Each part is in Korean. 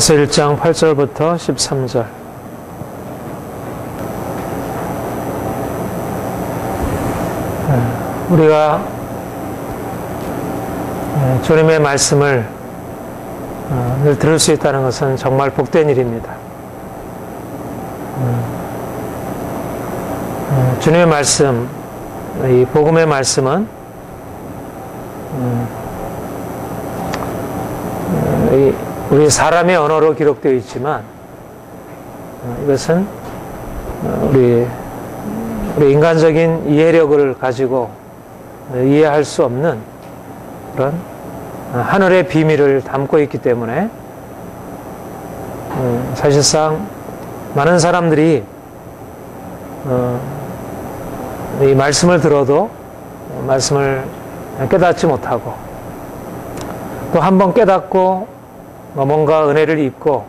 로마서 1장 8절부터 13절. 우리가 주님의 말씀을 늘 들을 수 있다는 것은 정말 복된 일입니다. 주님의 말씀, 이 복음의 말씀은 우리 사람의 언어로 기록되어 있지만 이것은 우리 인간적인 이해력을 가지고 이해할 수 없는 그런 하늘의 비밀을 담고 있기 때문에 사실상 많은 사람들이 이 말씀을 들어도 말씀을 깨닫지 못하고 또 한 번 깨닫고 뭔가 은혜를 입고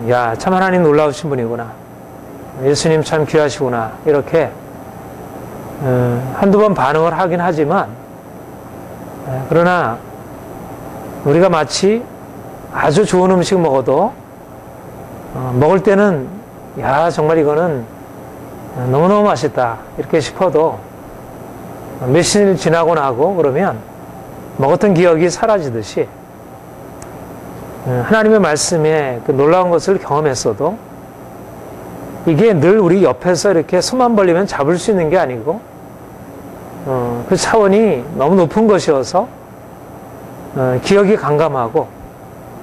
야, 참 하나님 놀라우신 분이구나, 예수님 참 귀하시구나, 이렇게 한두 번 반응을 하긴 하지만 그러나 우리가 마치 아주 좋은 음식 먹어도 먹을 때는 야, 정말 이거는 너무너무 맛있다 이렇게 싶어도 몇십 지나고 나고 그러면 먹었던 기억이 사라지듯이 하나님의 말씀에 그 놀라운 것을 경험했어도 이게 늘 우리 옆에서 이렇게 손만 벌리면 잡을 수 있는 게 아니고 그 차원이 너무 높은 것이어서 기억이 강감하고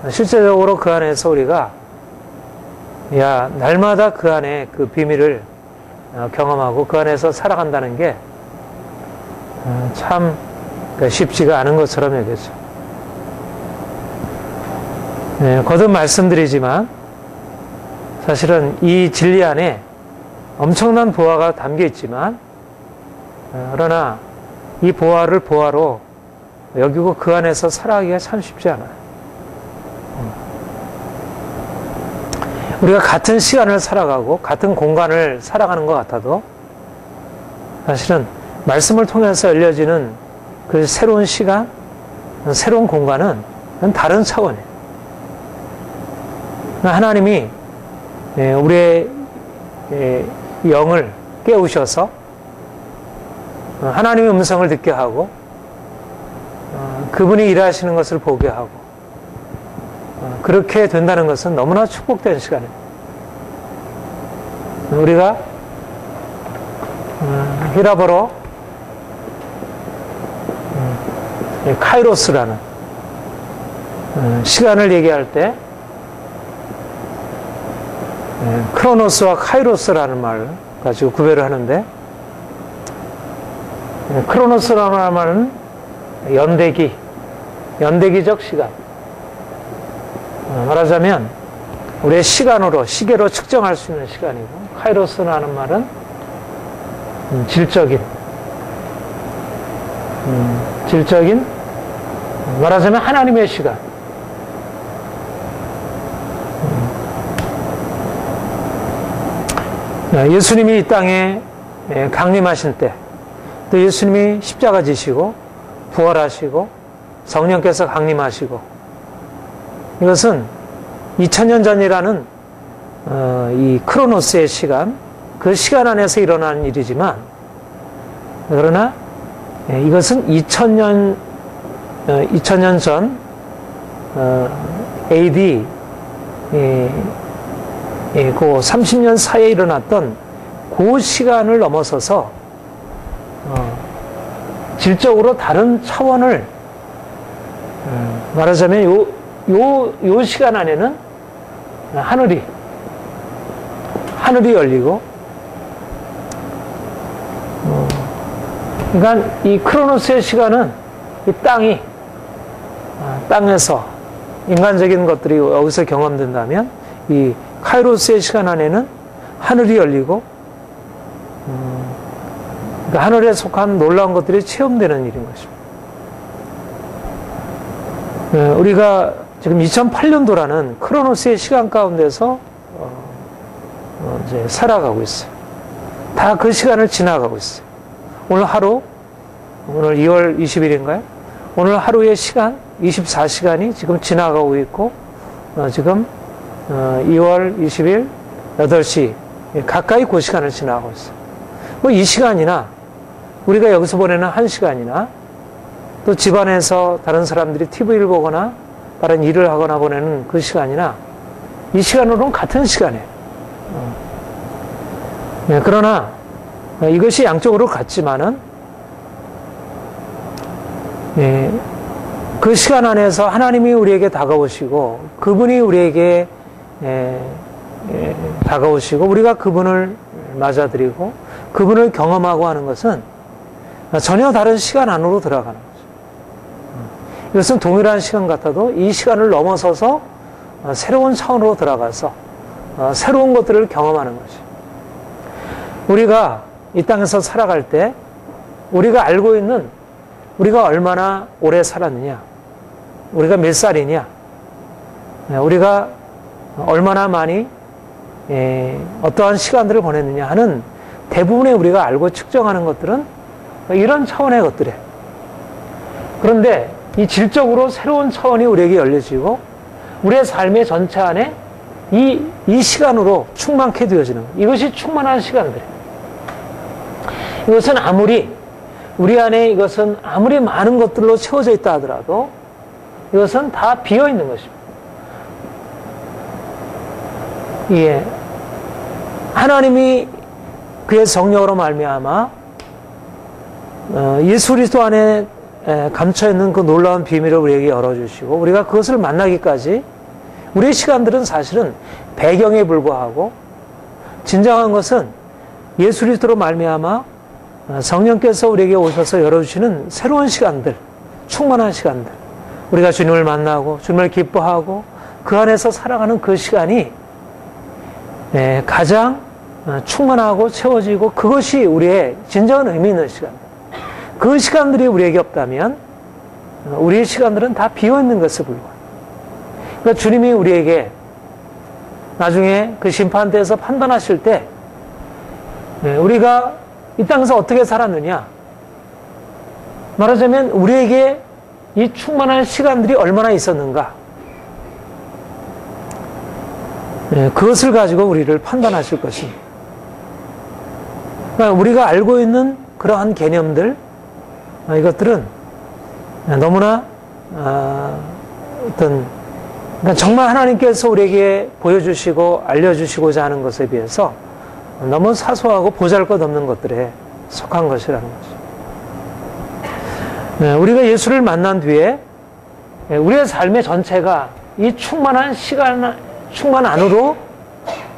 실제적으로 그 안에서 우리가 야, 날마다 그 안에 그 비밀을 경험하고 그 안에서 살아간다는 게 참 쉽지가 않은 것처럼 여겨져. 거듭 말씀드리지만 사실은 이 진리 안에 엄청난 보화가 담겨 있지만 그러나 이 보화를 보화로 여기고 그 안에서 살아가기가 참 쉽지 않아요. 우리가 같은 시간을 살아가고 같은 공간을 살아가는 것 같아도 사실은 말씀을 통해서 열려지는 그 새로운 시간, 새로운 공간은 다른 차원이에요. 하나님이 우리의 영을 깨우셔서 하나님의 음성을 듣게 하고 그분이 일하시는 것을 보게 하고 그렇게 된다는 것은 너무나 축복된 시간이에요. 우리가 히라보로 카이로스라는 시간을 얘기할 때 크로노스와 카이로스라는 말을 가지고 구별을 하는데, 크로노스라는 말은 연대기적 시간, 말하자면 우리의 시간으로, 시계로 측정할 수 있는 시간이고, 카이로스라는 말은 질적인, 말하자면 하나님의 시간. 예수님이 이 땅에 강림하신 때, 또 예수님이 십자가 지시고 부활하시고 성령께서 강림하시고, 이것은 2000년 전이라는 이 크로노스의 시간, 그 시간 안에서 일어나는 일이지만, 그러나 이것은 2000년 전 AD 그 30년 사이에 일어났던 그 시간을 넘어서서 질적으로 다른 차원을, 말하자면 요 시간 안에는 하늘이 열리고, 그러니까 이 크로노스의 시간은 이 땅에서 인간적인 것들이 여기서 경험된다면, 이 카이로스의 시간 안에는 하늘이 열리고, 그러니까 하늘에 속한 놀라운 것들이 체험되는 일인 것입니다. 우리가 지금 2008년도라는 크로노스의 시간 가운데서 이제 살아가고 있어요. 다 그 시간을 지나가고 있어요. 오늘 2월 20일인가요? 오늘 하루의 시간, 24시간이 지금 지나가고 있고, 지금 2월 20일 8시 가까이 그 시간을 지나고 있어요. 뭐 이 시간이나 우리가 여기서 보내는 1시간이나 또 집안에서 다른 사람들이 TV를 보거나 다른 일을 하거나 보내는 그 시간이나 이 시간으로는 같은 시간이에요. 그러나 이것이 양쪽으로 같지만은 그 시간 안에서 하나님이 우리에게 다가오시고 그분이 우리에게 다가오시고 우리가 그분을 맞아들이고 그분을 경험하고 하는 것은 전혀 다른 시간 안으로 들어가는 거죠. 이것은 동일한 시간 같아도 이 시간을 넘어서서 새로운 차원으로 들어가서 새로운 것들을 경험하는 거죠. 우리가 이 땅에서 살아갈 때 우리가 알고 있는 우리가 얼마나 오래 살았느냐, 우리가 몇 살이냐, 우리가 얼마나 많이 어떠한 시간들을 보냈느냐 하는 대부분의 우리가 알고 측정하는 것들은 이런 차원의 것들이에요. 그런데 이 질적으로 새로운 차원이 우리에게 열려지고 우리의 삶의 전체 안에 이 시간으로 충만케 되어지는 것. 이것이 충만한 시간들이에요. 이것은 우리 안에 이것은 아무리 많은 것들로 채워져 있다 하더라도 이것은 다 비어 있는 것입니다. 예. 하나님이 그의 성령으로 말미암아 예수 그리스도 안에 감춰 있는 그 놀라운 비밀을 우리에게 열어주시고 우리가 그것을 만나기까지 우리의 시간들은 사실은 배경에 불과하고 진정한 것은 예수 그리스도로 말미암아 성령께서 우리에게 오셔서 열어주시는 새로운 시간들, 충만한 시간들, 우리가 주님을 만나고 주님을 기뻐하고 그 안에서 살아가는 그 시간이 가장 충만하고 채워지고 그것이 우리의 진정한 의미 있는 시간. 그 시간들이 우리에게 없다면 우리의 시간들은 다 비어있는 것에 불과해요. 그러니까 주님이 우리에게 나중에 그 심판대에서 판단하실 때 우리가 이 땅에서 어떻게 살았느냐, 말하자면 우리에게 이 충만한 시간들이 얼마나 있었는가, 그것을 가지고 우리를 판단하실 것입니다. 그러니까 우리가 알고 있는 그러한 개념들, 이것들은 너무나 그러니까 정말 하나님께서 우리에게 보여주시고 알려주시고자 하는 것에 비해서 너무 사소하고 보잘것없는 것들에 속한 것이라는 거죠. 우리가 예수를 만난 뒤에 우리의 삶의 전체가 이 충만한 충만 안으로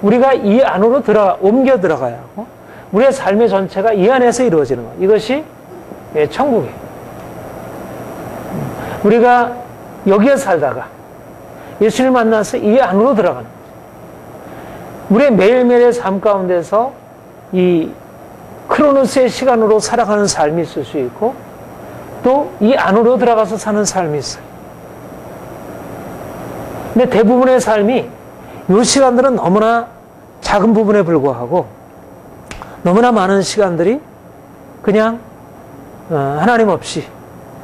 우리가 이 안으로 옮겨 들어가야 하고 우리의 삶의 전체가 이 안에서 이루어지는 것. 이것이 천국이에요. 우리가 여기에 살다가 예수를 만나서 이 안으로 들어가는 거죠. 우리의 매일매일의 삶 가운데서 이 크로노스의 시간으로 살아가는 삶이 있을 수 있고 또 이 안으로 들어가서 사는 삶이 있어요. 근데 대부분의 삶이 이 시간들은 너무나 작은 부분에 불과하고 너무나 많은 시간들이 그냥 하나님 없이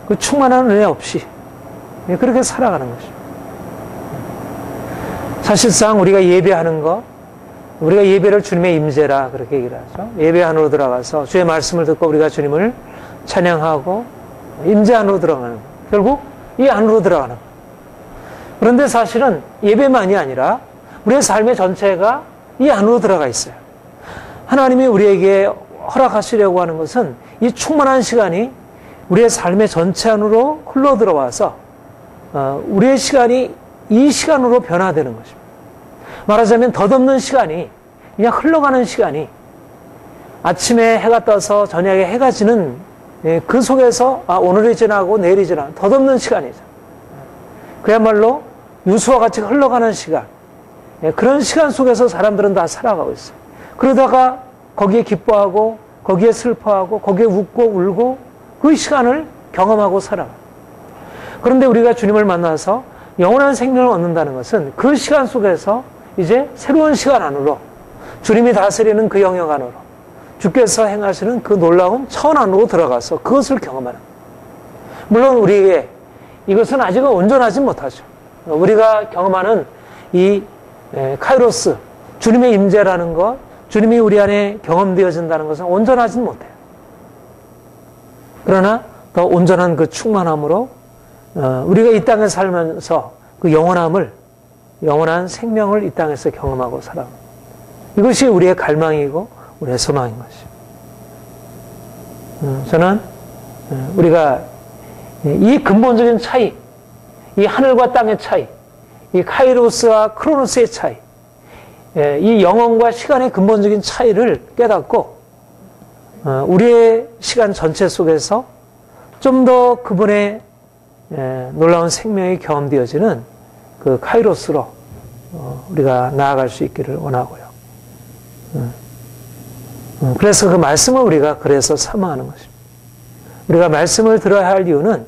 그 충만한 은혜 없이 그렇게 살아가는 것입니다. 사실상 우리가 예배하는 것, 우리가 예배를 주님의 임재라 그렇게 얘기를 하죠. 예배 안으로 들어가서 주의 말씀을 듣고 우리가 주님을 찬양하고 임재 안으로 들어가는 것. 결국 이 안으로 들어가는 것. 그런데 사실은 예배만이 아니라 우리의 삶의 전체가 이 안으로 들어가 있어요. 하나님이 우리에게 허락하시려고 하는 것은 이 충만한 시간이 우리의 삶의 전체 안으로 흘러 들어와서 우리의 시간이 이 시간으로 변화되는 것입니다. 말하자면 덧없는 시간이 그냥 흘러가는 시간이 아침에 해가 떠서 저녁에 해가 지는 그 속에서 오늘이 지나고 내일이 지나고 덧없는 시간이죠. 그야말로 유수와 같이 흘러가는 시간, 그런 시간 속에서 사람들은 다 살아가고 있어요. 그러다가 거기에 기뻐하고 거기에 슬퍼하고 거기에 웃고 울고 그 시간을 경험하고 살아가요. 그런데 우리가 주님을 만나서 영원한 생명을 얻는다는 것은 그 시간 속에서 이제 새로운 시간 안으로 주님이 다스리는 그 영역 안으로 주께서 행하시는 그 놀라운 차원 안으로 들어가서 그것을 경험하는 거예요. 물론 우리에게 이것은 아직은 온전하지 못하죠. 우리가 경험하는 이 카이로스, 주님의 임재라는 것, 주님이 우리 안에 경험되어진다는 것은 온전하지는 못해요. 그러나 더 온전한 그 충만함으로 우리가 이 땅에 살면서 그 영원한 생명을 이 땅에서 경험하고 살아갑니다. 이것이 우리의 갈망이고 우리의 소망인 것이죠. 저는 우리가 이 근본적인 차이, 이 하늘과 땅의 차이, 이 카이로스와 크로노스의 차이, 이 영혼과 시간의 근본적인 차이를 깨닫고 우리의 시간 전체 속에서 좀 더 그분의 놀라운 생명이 경험되어지는 그 카이로스로 우리가 나아갈 수 있기를 원하고요. 그래서 그 말씀을 우리가 그래서 사모하는 것입니다. 우리가 말씀을 들어야 할 이유는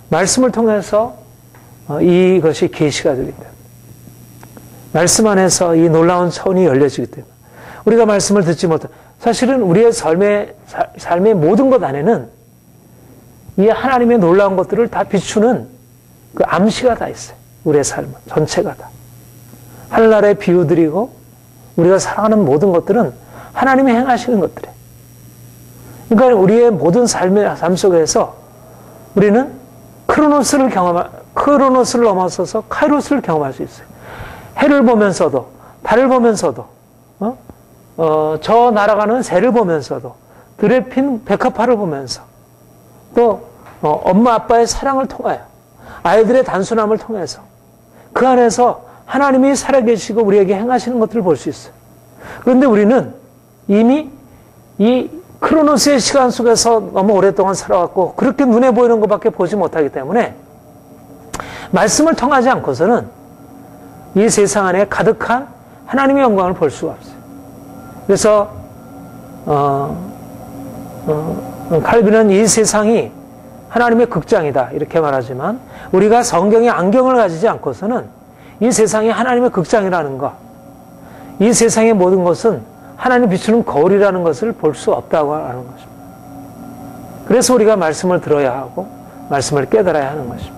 말씀을 통해서 이것이 계시가 되기 때문에, 말씀 안에서 이 놀라운 차원이 열려지기 때문에, 우리가 말씀을 듣지 못한, 사실은 우리의 삶의 모든 것 안에는 이 하나님의 놀라운 것들을 다 비추는 그 암시가 다 있어요. 우리의 삶은 전체가 다. 하늘나라의 비유들이고 우리가 살아가는 모든 것들은 하나님이 행하시는 것들이에요. 그러니까 우리의 모든 삶 속에서 우리는 크로노스를 넘어서서 카이로스를 경험할 수 있어요. 해를 보면서도, 달을 보면서도, 저 날아가는 새를 보면서도, 들에 핀 백합화를 보면서, 또 엄마 아빠의 사랑을 통하여, 아이들의 단순함을 통해서 그 안에서 하나님이 살아계시고 우리에게 행하시는 것들을 볼 수 있어요. 그런데 우리는 이미 이 크로노스의 시간 속에서 너무 오랫동안 살아왔고 그렇게 눈에 보이는 것밖에 보지 못하기 때문에 말씀을 통하지 않고서는 이 세상 안에 가득한 하나님의 영광을 볼 수가 없어요. 그래서 칼빈은 이 세상이 하나님의 극장이다 이렇게 말하지만, 우리가 성경의 안경을 가지지 않고서는 이 세상이 하나님의 극장이라는 것, 이 세상의 모든 것은 하나님 비추는 거울이라는 것을 볼 수 없다고 하는 것입니다. 그래서 우리가 말씀을 들어야 하고 말씀을 깨달아야 하는 것입니다.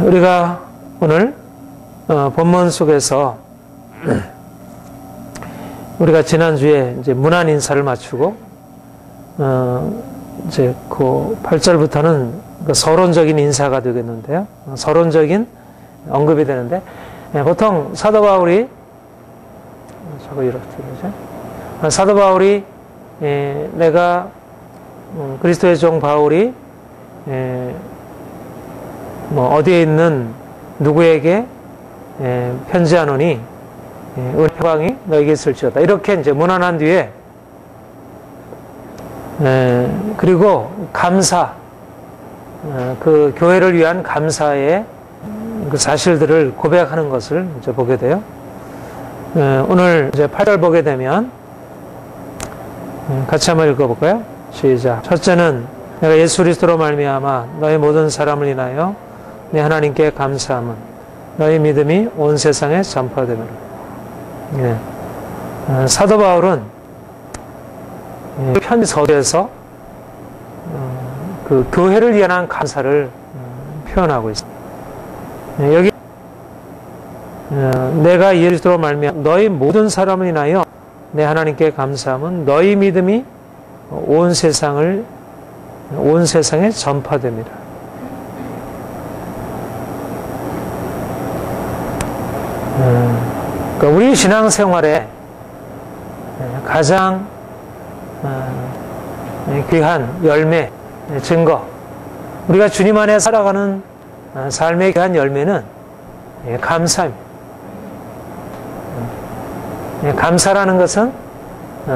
우리가 오늘 본문 속에서 우리가 지난주에 이제 문안 인사를 마치고 이제 그 8절부터는 그 서론적인 인사가 되겠는데요. 서론적인 언급이 되는데, 보통 사도 바울이 저거 이렇게 되죠. 사도 바울이 내가 그리스도의 종 바울이 뭐 어디에 있는 누구에게 편지하노니 은혜와 평강이 너에게 있을지어다. 이렇게 이제 문안한 뒤에 그리고 감사, 그 교회를 위한 감사의 그 사실들을 고백하는 것을 이제 보게 돼요. 오늘 이제 8절 보게 되면 같이 한번 읽어볼까요? 시작. 첫째는 내가 예수 그리스도로 말미암아 너희 모든 사람을 인하여 내 하나님께 감사함은 너희 믿음이 온 세상에 전파되므로. 사도 바울은 편지 서두에서 그 교회를 위한 감사를 표현하고 있습니다. 여기 내가 예수 그리스도로 말미암아 너희 모든 사람을 인하여 내 하나님께 감사함은 너희 믿음이 온 세상에 전파됩니다. 그러니까 우리 신앙생활에 가장 귀한 열매, 증거, 우리가 주님 안에 살아가는 삶의 귀한 열매는 감사입니다. 감사라는 것은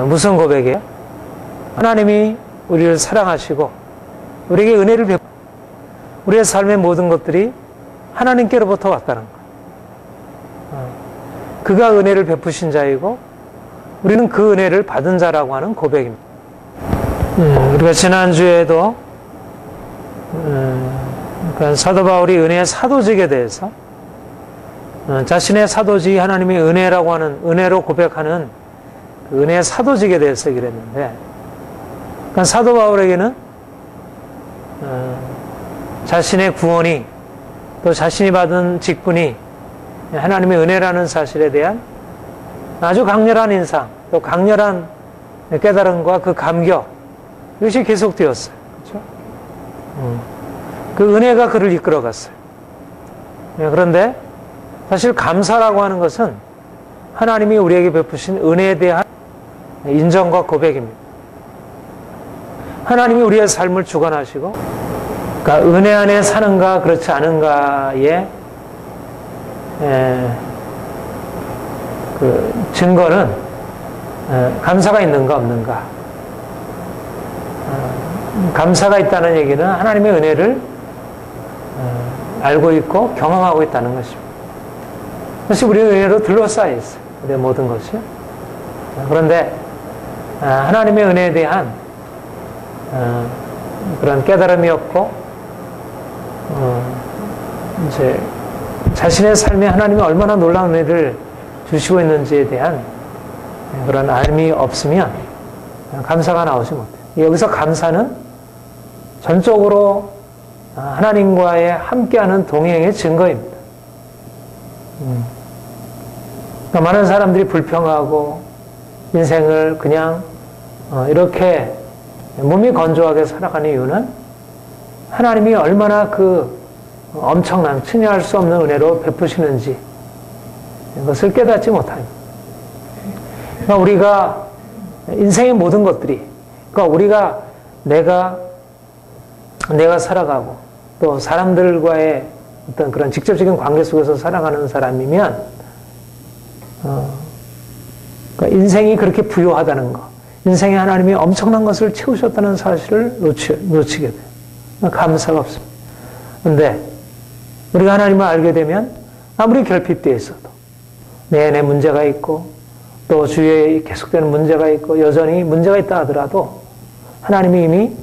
무슨 고백이에요? 하나님이 우리를 사랑하시고 우리에게 은혜를 베푸고 우리의 삶의 모든 것들이 하나님께로부터 왔다는 것. 그가 은혜를 베푸신 자이고 우리는 그 은혜를 받은 자라고 하는 고백입니다. 우리가 지난주에도 그러니까 사도 바울이 은혜의 사도직에 대해서 자신의 사도직이 하나님의 은혜라고 하는, 은혜로 고백하는 그 은혜의 사도직에 대해서 얘기를 했는데, 그러니까 사도 바울에게는 자신의 구원이 또 자신이 받은 직분이 하나님의 은혜라는 사실에 대한 아주 강렬한 인상, 또 강렬한 깨달음과 그 감격, 이것이 계속되었어요. 그렇죠? 그 은혜가 그를 이끌어갔어요. 그런데 사실 감사라고 하는 것은 하나님이 우리에게 베푸신 은혜에 대한 인정과 고백입니다. 하나님이 우리의 삶을 주관하시고, 그러니까 은혜 안에 사는가 그렇지 않은가의 그 증거는 감사가 있는가 없는가. 감사가 있다는 얘기는 하나님의 은혜를 알고 있고 경험하고 있다는 것입니다. 그것이 우리의 은혜로 둘러싸여 있어요. 우리의 모든 것이. 그런데 하나님의 은혜에 대한 그런 깨달음이 없고 이제 자신의 삶에 하나님이 얼마나 놀라운 은혜를 주시고 있는지에 대한 그런 알미 없으면 감사가 나오지 못해요. 여기서 감사는 전적으로 하나님과의 함께하는 동행의 증거입니다. 그러니까 많은 사람들이 불평하고 인생을 그냥 이렇게 몸이 건조하게 살아가는 이유는 하나님이 얼마나 그 엄청난 측량할 수 없는 은혜로 베푸시는지 이것을 깨닫지 못합니다. 그러니까 우리가 인생의 모든 것들이, 그러니까 우리가 내가 살아가고 또 사람들과의 어떤 그런 직접적인 관계 속에서 살아가는 사람이면 그러니까 인생이 그렇게 부유하다는 것, 인생에 하나님이 엄청난 것을 채우셨다는 사실을 놓치게 돼요. 감사가 없습니다. 그런데 우리가 하나님을 알게 되면 아무리 결핍되어 있어도 내내 문제가 있고 또 주위에 계속되는 문제가 있고 여전히 문제가 있다 하더라도 하나님이 이미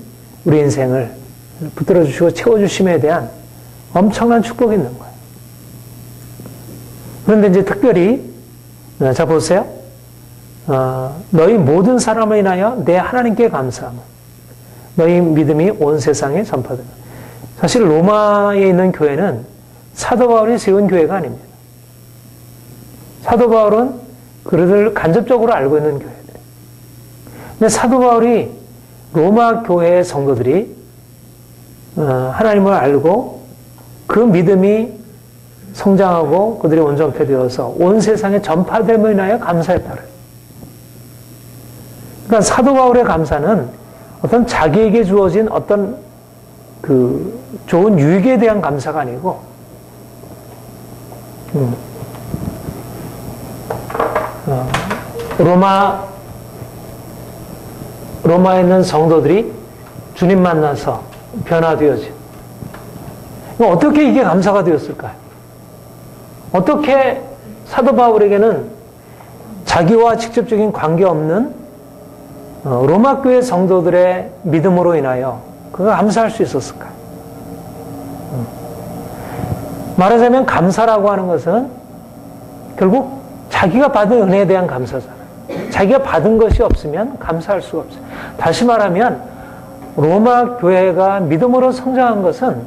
우리 인생을 붙들어 주시고 채워주심에 대한 엄청난 축복이 있는 거예요. 그런데 이제 특별히 자 보세요. 너희 모든 사람을 인하여 내 하나님께 감사하며 너희 믿음이 온 세상에 전파되라. 사실 로마에 있는 교회는 사도 바울이 세운 교회가 아닙니다. 사도 바울은 그들을 간접적으로 알고 있는 교회들. 근데 사도 바울이 로마 교회의 성도들이 하나님을 알고 그 믿음이 성장하고 그들이 온전케 되어서 온 세상에 전파됨을 인하여 감사했다 그래요. 그러니까 사도 바울의 감사는 어떤 자기에게 주어진 어떤 그 좋은 유익에 대한 감사가 아니고 로마에 있는 성도들이 주님 만나서 변화되어진, 어떻게 이게 감사가 되었을까요? 어떻게 사도 바울에게는 자기와 직접적인 관계없는 로마 교회 성도들의 믿음으로 인하여 그가 감사할 수 있었을까요? 말하자면 감사라고 하는 것은 결국 자기가 받은 은혜에 대한 감사잖아요. 자기가 받은 것이 없으면 감사할 수가 없어요. 다시 말하면 로마 교회가 믿음으로 성장한 것은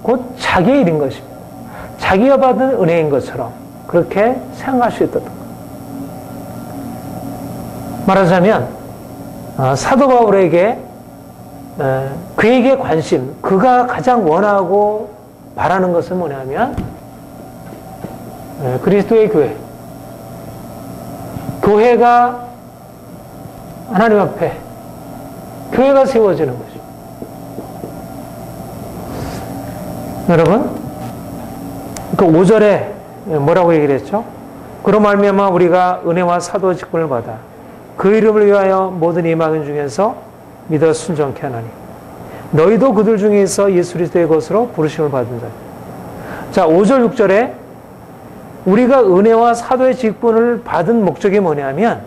곧 자기의 일인 것입니다. 자기가 받은 은혜인 것처럼 그렇게 생각할 수 있었던 거예요. 말하자면 사도 바울에게 그에게 관심, 그가 가장 원하고 바라는 것은 뭐냐면 그리스도의 교회. 교회가 하나님 앞에 교회가 세워지는 것입니다. 여러분, 그 5절에 뭐라고 얘기를 했죠? 그로 말미암아 우리가 은혜와 사도 직분을 받아 그 이름을 위하여 모든 이방인 중에서 믿어 순종케 하나니 너희도 그들 중에 있어 예수 그리스도의 것으로 부르심을 받은 자다. 자, 5절 6절에 우리가 은혜와 사도의 직분을 받은 목적이 뭐냐면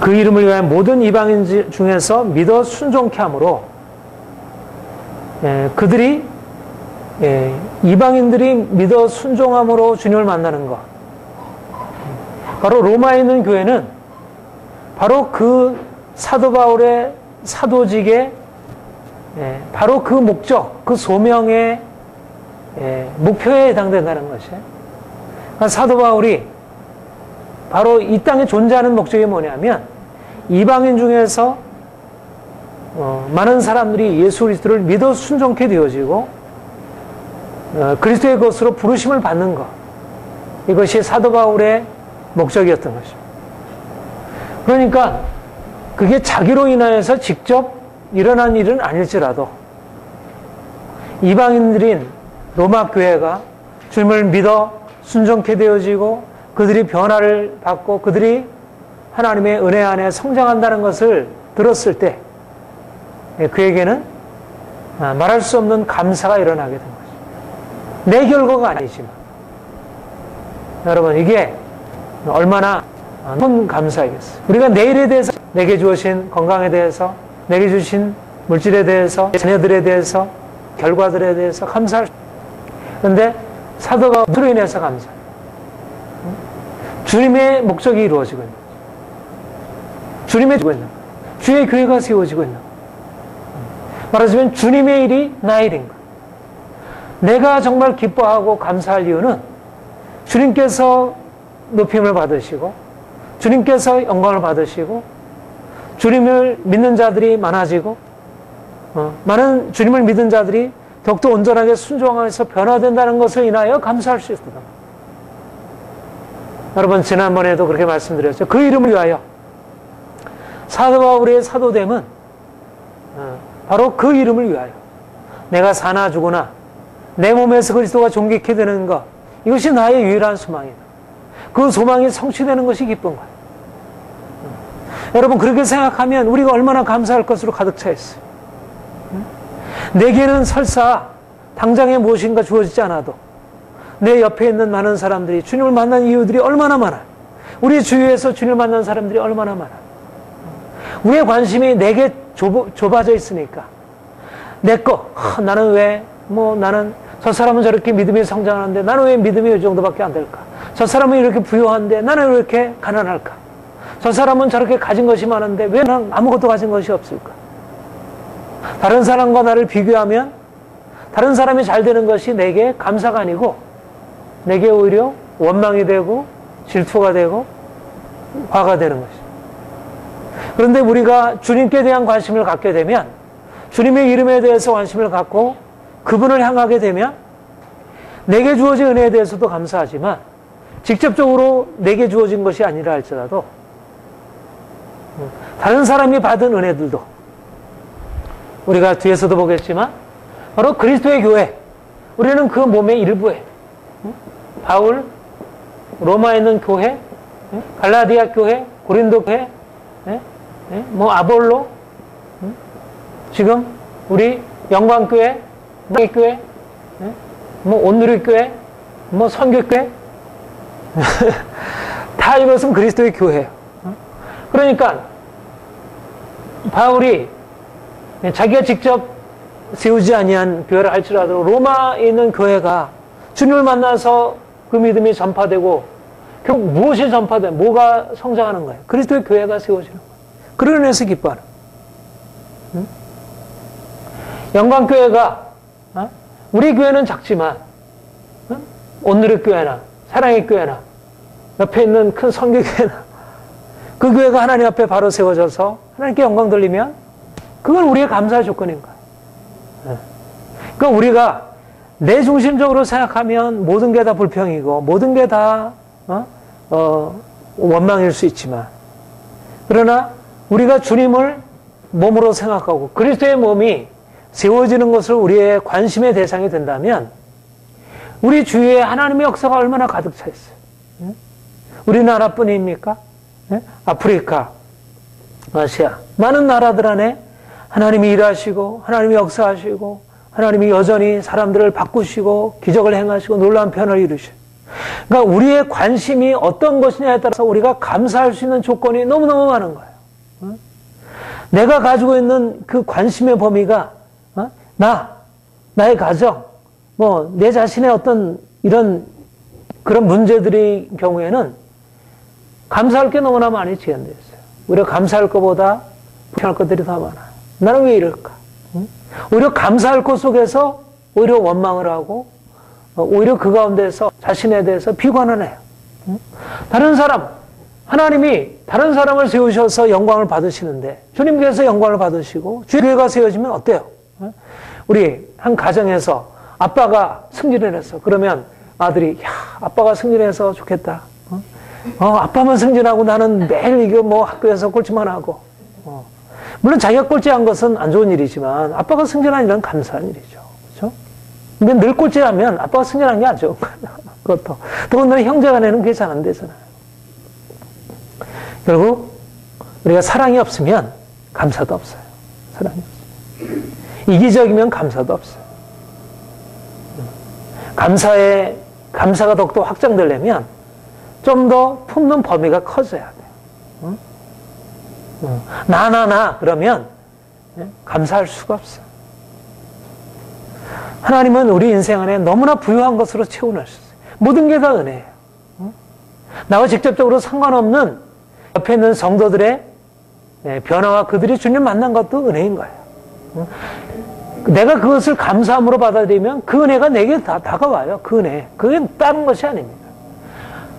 그 이름을 위하여 모든 이방인 중에서 믿어 순종케 함으로 그들이 이방인들이 믿어 순종함으로 주님을 만나는 것. 바로 로마에 있는 교회는 바로 그 사도 바울의 사도직의 바로 그 목적, 그 소명의 목표에 해당된다는 것이에요. 그러니까 사도 바울이 바로 이 땅에 존재하는 목적이 뭐냐면 이방인 중에서 많은 사람들이 예수 그리스도를 믿어 순종케 되어지고 그리스도의 것으로 부르심을 받는 것, 이것이 사도 바울의 목적이었던 것입니다. 그러니까 그게 자기로 인하여서 직접 일어난 일은 아닐지라도 이방인들인 로마 교회가 주님을 믿어 순종케 되어지고 그들이 변화를 받고 그들이 하나님의 은혜 안에 성장한다는 것을 들었을 때 그에게는 말할 수 없는 감사가 일어나게 된 것입니다. 내 결과가 아니지만 여러분, 이게 얼마나 큰 감사이겠어요. 우리가 내일에 대해서, 내게 주어진 건강에 대해서, 내게 주신 물질에 대해서, 자녀들에 대해서, 결과들에 대해서 감사할 수 있어요. 그런데 사도가 무엇으로 인해서 감사해요? 주님의 목적이 이루어지고 있는 거죠. 주님의 주고 있는 거예요. 주의 교회가 세워지고 있는 거예요. 말하자면 주님의 일이 나의 일인 거예요. 내가 정말 기뻐하고 감사할 이유는 주님께서 높임을 받으시고 주님께서 영광을 받으시고 주님을 믿는 자들이 많아지고 많은 주님을 믿는 자들이 더욱더 온전하게 순종하면서 변화된다는 것을 인하여 감사할 수 있습니다. 여러분, 지난번에도 그렇게 말씀드렸죠. 그 이름을 위하여 사도 바울의 사도됨은 바로 그 이름을 위하여 내가 사나 죽으나 내 몸에서 그리스도가 존귀케 되는 것, 이것이 나의 유일한 소망이다. 그 소망이 성취되는 것이 기쁜 거예요. 여러분, 그렇게 생각하면 우리가 얼마나 감사할 것으로 가득 차 있어요. 내게는 설사 당장에 무엇인가 주어지지 않아도 내 옆에 있는 많은 사람들이 주님을 만난 이유들이 얼마나 많아요. 우리 주위에서 주님을 만난 사람들이 얼마나 많아요. 우리의 관심이 내게 좁아져 있으니까 내 거, 나는 왜 나는 저 사람은 저렇게 믿음이 성장하는데 나는 왜 믿음이 이 정도밖에 안 될까? 저 사람은 이렇게 부유한데 나는 왜 이렇게 가난할까? 저 사람은 저렇게 가진 것이 많은데 왜 나는 아무것도 가진 것이 없을까? 다른 사람과 나를 비교하면 다른 사람이 잘 되는 것이 내게 감사가 아니고 내게 오히려 원망이 되고 질투가 되고 화가 되는 것이죠. 그런데 우리가 주님께 대한 관심을 갖게 되면, 주님의 이름에 대해서 관심을 갖고 그분을 향하게 되면 내게 주어진 은혜에 대해서도 감사하지만 직접적으로 내게 주어진 것이 아니라 할지라도 다른 사람이 받은 은혜들도 우리가 뒤에서도 보겠지만 바로 그리스도의 교회, 우리는 그 몸의 일부에 바울, 로마에 있는 교회, 갈라디아 교회, 고린도 교회, 아볼로, 지금 우리 영광교회, 교회, 온누리교회, 선교교회, 다 이것은 그리스도의 교회예요. 그러니까 바울이 자기가 직접 세우지 아니한 교회를 할지라도 로마에 있는 교회가 주님을 만나서 그 믿음이 전파되고 결국 무엇이 전파돼? 뭐가 성장하는 거예요? 그리스도의 교회가 세워지는 거예요. 그런 의미에서 기뻐하는 거예요. 영광교회가 우리 교회는 작지만 온누리교회나 사랑의 교회나 옆에 있는 큰 선교교회나 그 교회가 하나님 앞에 바로 세워져서 하나님께 영광 돌리면 그건 우리의 감사의 조건인 거예요. 그러니까 우리가 내 중심적으로 생각하면 모든 게 다 불평이고 모든 게 다 원망일 수 있지만, 그러나 우리가 주님을 몸으로 생각하고 그리스도의 몸이 세워지는 것을 우리의 관심의 대상이 된다면 우리 주위에 하나님의 역사가 얼마나 가득 차 있어요. 우리나라뿐입니까? 아프리카, 아시아, 많은 나라들 안에 하나님이 일하시고 하나님이 역사하시고 하나님이 여전히 사람들을 바꾸시고 기적을 행하시고 놀라운 변화를 이루시고, 그러니까 우리의 관심이 어떤 것이냐에 따라서 우리가 감사할 수 있는 조건이 너무너무 많은 거예요. 내가 가지고 있는 그 관심의 범위가 나의 가정, 내 자신의 어떤 그런 문제들의 경우에는 감사할 게 너무나 많이 제한되어 있어요. 우리가 감사할 것보다 불평할 것들이 더 많아요. 나는 왜 이럴까? 오히려 감사할 것 속에서 오히려 원망을 하고 오히려 그 가운데서 자신에 대해서 비관을 해요. 다른 사람, 하나님이 다른 사람을 세우셔서 영광을 받으시는데 주님께서 영광을 받으시고 주의 교회가 세워지면 어때요? 우리 한 가정에서 아빠가 승진을 했어. 그러면 아들이 야 아빠가 승진해서 좋겠다. 아빠만 승진하고 나는 매일 이거 뭐 학교에서 꼴찌만 하고. 물론 자기가 꼴찌한 것은 안 좋은 일이지만 아빠가 승진한 일은 감사한 일이죠. 그렇죠? 근데 늘 꼴찌하면 아빠가 승진한 게 안 좋은 거야. 그것도. 더군다나 형제간에는 그게 잘 안 되잖아요. 결국 우리가 사랑이 없으면 감사도 없어요. 사랑이 없어요. 이기적이면 감사도 없어요. 감사가 더욱더 확장되려면 좀 더 품는 범위가 커져야 돼요. 나 그러면 감사할 수가 없어요. 하나님은 우리 인생 안에 너무나 부유한 것으로 채워놓으셨어요. 모든 게 다 은혜예요. 나와 직접적으로 상관없는 옆에 있는 성도들의 변화와 그들이 주님 만난 것도 은혜인 거예요. 내가 그것을 감사함으로 받아들이면 그 은혜가 내게 다가와요. 그 은혜. 그게 다른 것이 아닙니다.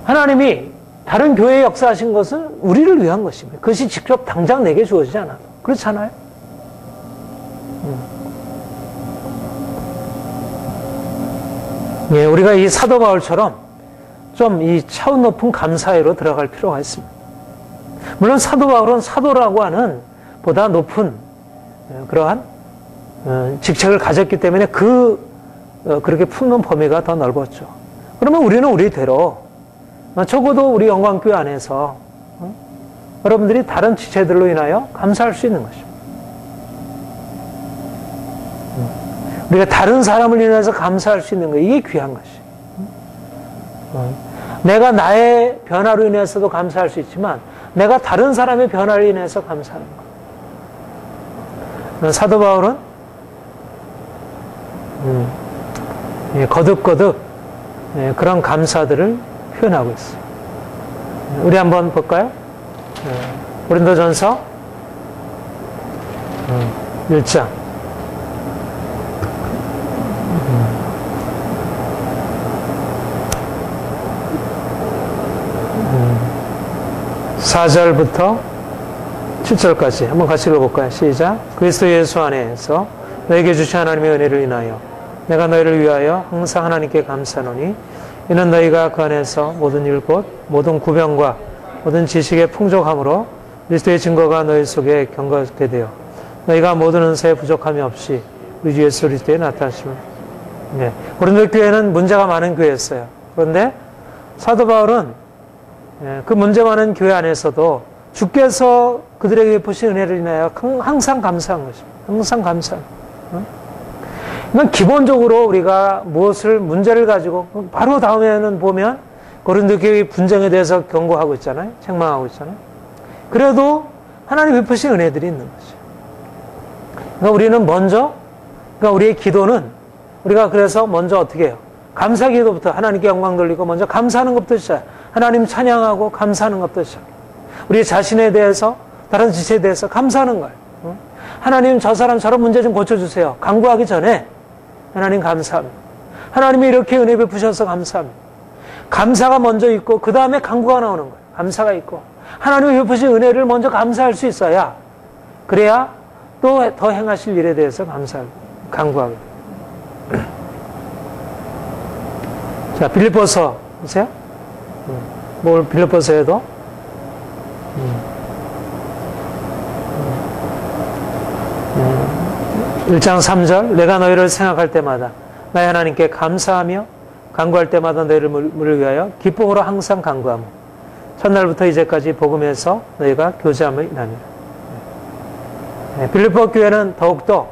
하나님이 다른 교회에 역사하신 것은 우리를 위한 것입니다. 그것이 직접 당장 내게 주어지지 않아도. 그렇잖아요? 예, 우리가 이 사도 바울처럼 좀 이 차원 높은 감사회로 들어갈 필요가 있습니다. 물론 사도 바울은 사도라고 하는 보다 높은 그러한 직책을 가졌기 때문에 그렇게 품는 범위가 더 넓었죠. 그러면 우리는 우리대로 적어도 우리 영광교회 안에서 여러분들이 다른 지체들로 인하여 감사할 수 있는 것입니다. 우리가 다른 사람을 인해서 감사할 수 있는 거 이게 귀한 것이에요. 내가 나의 변화로 인해서도 감사할 수 있지만 내가 다른 사람의 변화로 인해서 감사하는 것. 사도 바울은 거듭거듭 그런 감사들을 표현하고 있어요. 우리 한번 볼까요? 고린도전서 1장 4절부터 7절까지 한번 같이 읽어볼까요? 시작. 그리스도 예수 안에서 너에게 주신 하나님의 은혜를 인하여 내가 너희를 위하여 항상 하나님께 감사하노니 이는 너희가 그 안에서 모든 일 곧 모든 구병과 모든 지식의 풍족함으로 그리스도의 증거가 너희 속에 경거하게 되어 너희가 모든 은사에 부족함이 없이 우리 주 예수 그리스도에 나타나심을. 네. 고린도 교회는 문제가 많은 교회였어요. 그런데 사도 바울은 그 문제 많은 교회 안에서도 주께서 그들에게 베푸신 은혜를 인하여 항상 감사한 것입니다. 항상 감사한. 그러니까 기본적으로 우리가 무엇을 문제를 가지고 바로 다음에는 보면 고린도 교회의 분쟁에 대해서 경고하고 있잖아요. 책망하고 있잖아요. 그래도 하나님 베푸신 은혜들이 있는 거죠. 그러니까 우리는 먼저 우리의 기도는 우리가 그래서 먼저 어떻게 해요? 감사 기도부터 하나님께 영광 돌리고 먼저 감사하는 것부터 시작. 하나님 찬양하고 감사하는 것부터 시작. 우리 자신에 대해서 다른 지체에 대해서 감사하는 거예요. 하나님 저 사람 저런 문제 좀 고쳐주세요. 간구하기 전에 하나님 감사합니다. 하나님이 이렇게 은혜 베푸셔서 감사합니다. 감사가 먼저 있고 그 다음에 간구가 나오는 거예요. 감사가 있고 하나님이 베푸신 은혜를 먼저 감사할 수 있어야 그래야 또 더 행하실 일에 대해서 간구하게 돼요. 자, 빌립보서 보세요. 뭘 빌립보서에도 1장 3절 내가 너희를 생각할 때마다 나의 하나님께 감사하며 간구할 때마다 너희를 위하여 기쁨으로 항상 간구하며 첫날부터 이제까지 복음에서 너희가 교제함을 인하니라. 빌립보 교회는 더욱더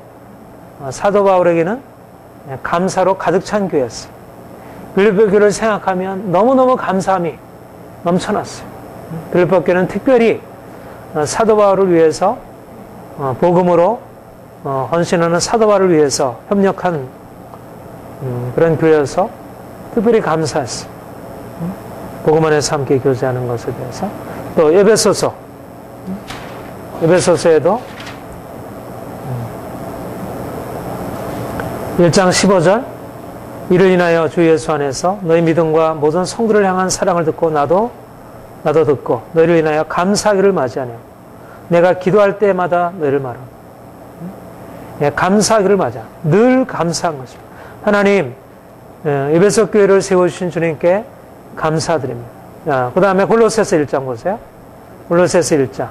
사도 바울에게는 감사로 가득 찬 교회였어요. 빌립보 교회를 생각하면 너무너무 감사함이 넘쳐났어요. 빌립보 교회는 특별히 사도 바울을 위해서 복음으로 헌신하는 사도 바울을 위해서 협력한 그런 교회여서 특별히 감사했어요. 복음 안에서 함께 교제하는 것에 대해서. 또 에베소서에도 1장 15절 이를 인하여 주 예수 안에서 너희 믿음과 모든 성도를 향한 사랑을 듣고 나도 듣고 너희를 인하여 감사하기를 맞이하냐. 내가 기도할 때마다 너희를 말하고 감사하기를 맞아. 늘 감사한 것입니다. 하나님 에베소 교회를 세워주신 주님께 감사드립니다. 그 다음에 골로새서 1장 보세요. 골로새서 1장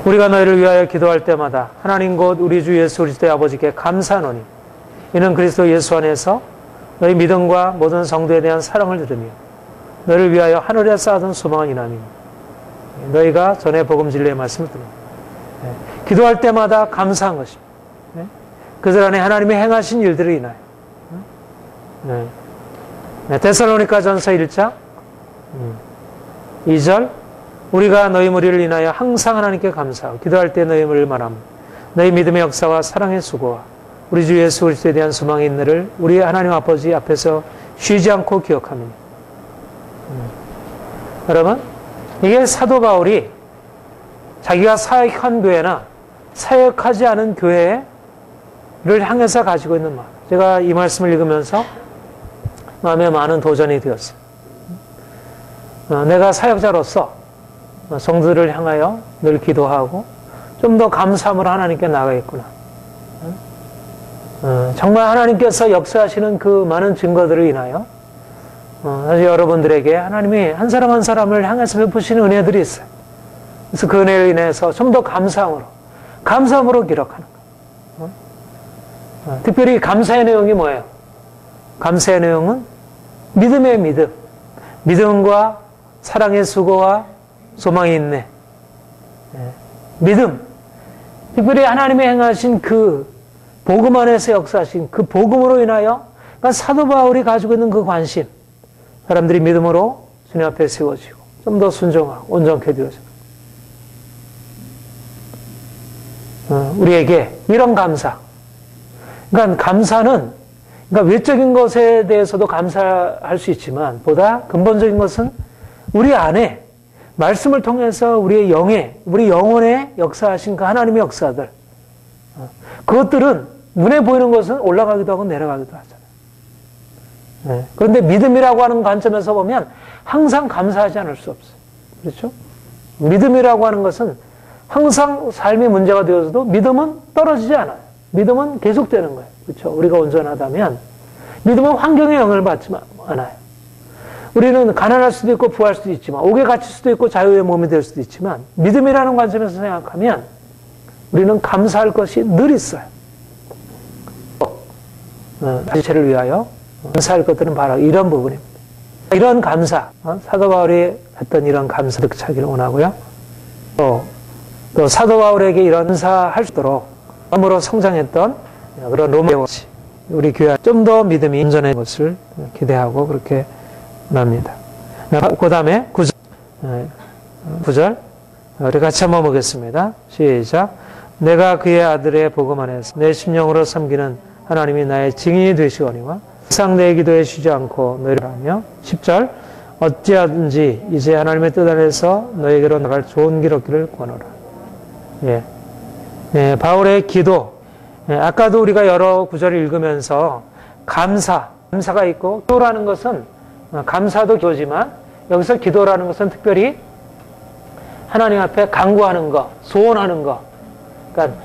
우리가 너희를 위하여 기도할 때마다 하나님 곧 우리 주 예수 그리스도의 아버지께 감사하노니 이는 그리스도 예수 안에서 너희 믿음과 모든 성도에 대한 사랑을 들으며 너희를 위하여 하늘에 쌓아둔 소망을 인함이니 너희가 전에 복음 진리의 말씀을 들으며 기도할 때마다 감사한 것입니다. 그들 안에 하나님이 행하신 일들을 인하여 데살로니가 전서 1장 2절 우리가 너희 무리를 인하여 항상 하나님께 감사하고 기도할 때 너희 무리를 말하며 너희 믿음의 역사와 사랑의 수고와 우리 주 예수 그리스도에 대한 소망이 있느를 우리 하나님 아버지 앞에서 쉬지 않고 기억합니다. 여러분 이게 사도 바울이 자기가 사역한 교회나 사역하지 않은 교회를 향해서 가지고 있는 마음. 제가 이 말씀을 읽으면서 마음에 많은 도전이 되었어요. 내가 사역자로서 성도들을 향하여 늘 기도하고 좀 더 감사함으로 하나님께 나가겠구나. 정말 하나님께서 역사하시는 그 많은 증거들을 인하여 사실 여러분들에게 하나님이 한 사람 한 사람을 향해서 베푸시는 은혜들이 있어요. 그래서 그 은혜를 인해서 좀 더 감사함으로 기록하는 거예요. 특별히 감사의 내용이 뭐예요? 감사의 내용은 믿음의 믿음. 믿음과 사랑의 수고와 소망이 있네. 믿음. 특별히 하나님이 행하신 그 복음 안에서 역사하신 그 복음으로 인하여 그러니까 사도 바울이 가지고 있는 그 관심. 사람들이 믿음으로 주님 앞에 세워지고 좀 더 순종하고 온전케 되어지고 우리에게 이런 감사. 그러니까 감사는 그러니까 외적인 것에 대해서도 감사할 수 있지만 보다 근본적인 것은 우리 안에 말씀을 통해서 우리 영혼에 역사하신 그 하나님의 역사들 그것들은 눈에 보이는 것은 올라가기도 하고 내려가기도 하잖아요. 그런데 믿음이라고 하는 관점에서 보면 항상 감사하지 않을 수 없어요. 그렇죠? 믿음이라고 하는 것은 항상 삶의 문제가 되어서도 믿음은 떨어지지 않아요. 믿음은 계속되는 거예요. 그렇죠? 우리가 온전하다면 믿음은 환경의 영향을 받지 않아요. 우리는 가난할 수도 있고 부할 수도 있지만 옥에 갇힐 수도 있고 자유의 몸이 될 수도 있지만 믿음이라는 관점에서 생각하면 우리는 감사할 것이 늘 있어요. 지체를 위하여 감사할 것들은 바로 이런 부분입니다. 이런 감사, 사도 바울이 했던 이런 감사 득차기를 원하고요. 또 사도 바울에게 이런 감사할 수 있도록 마음으로 성장했던 그런 로마같이 우리 교회 좀 더 믿음이 온전한 것을 기대하고 그렇게 합니다. 그 다음에 9절 우리 같이 한번 보겠습니다. 시작. 내가 그의 아들의 복음 안에서 내 심령으로 섬기는 하나님이 나의 증인이 되시거니와 항상 내 기도에 쉬지 않고 너희를 하며 10절 어찌하든지 이제 하나님의 뜻 안에서 너에게로 나갈 좋은 길 얻기를 권하라. 바울의 기도. 아까도 우리가 여러 구절을 읽으면서 감사가 있고 기도라는 것은 감사도 기도지만 여기서 기도라는 것은 특별히 하나님 앞에 간구하는 것, 소원하는 것. 그러니까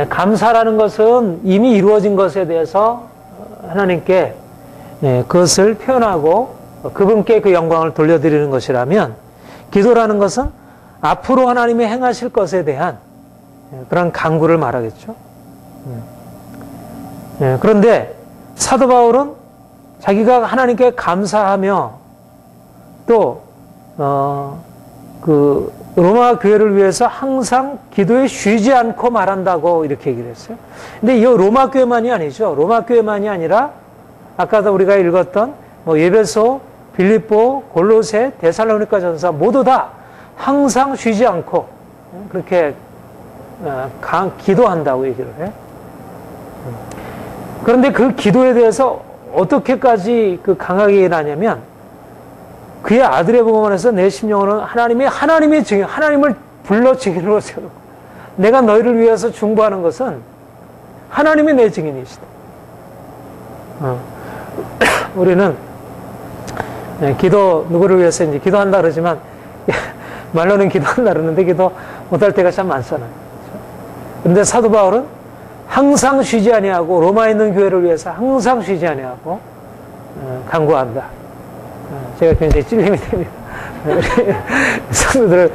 감사라는 것은 이미 이루어진 것에 대해서 하나님께 그것을 표현하고 그분께 그 영광을 돌려드리는 것이라면 기도라는 것은 앞으로 하나님이 행하실 것에 대한 그런 간구를 말하겠죠. 그런데 사도 바울은 자기가 하나님께 감사하며 또 그 로마 교회를 위해서 항상 기도에 쉬지 않고 말한다고 이렇게 얘기를 했어요. 근데 이 로마 교회만이 아니죠. 로마 교회만이 아니라 아까도 우리가 읽었던 에베소, 빌립보, 골로새, 데살로니가 전서 모두 다 항상 쉬지 않고 그렇게 기도한다고 얘기를 해요. 그런데 그 기도에 대해서 어떻게까지 강하게 일하냐면 그의 아들의 복음 안에서 내 심령으로는 하나님의 증인, 하나님을 불러 증인으로 세우고 내가 너희를 위해서 중보하는 것은 하나님이 내 증인이시다. 우리는 기도 누구를 위해서 이제 기도한다 그러지만 말로는 기도한다 그러는데 기도 못할 때가 참 많잖아요. 그런데 사도 바울은 항상 쉬지 아니하고 로마에 있는 교회를 위해서 항상 쉬지 아니하고 간구한다. 제가 굉장히 찔림이 됩니다. 우리 성도들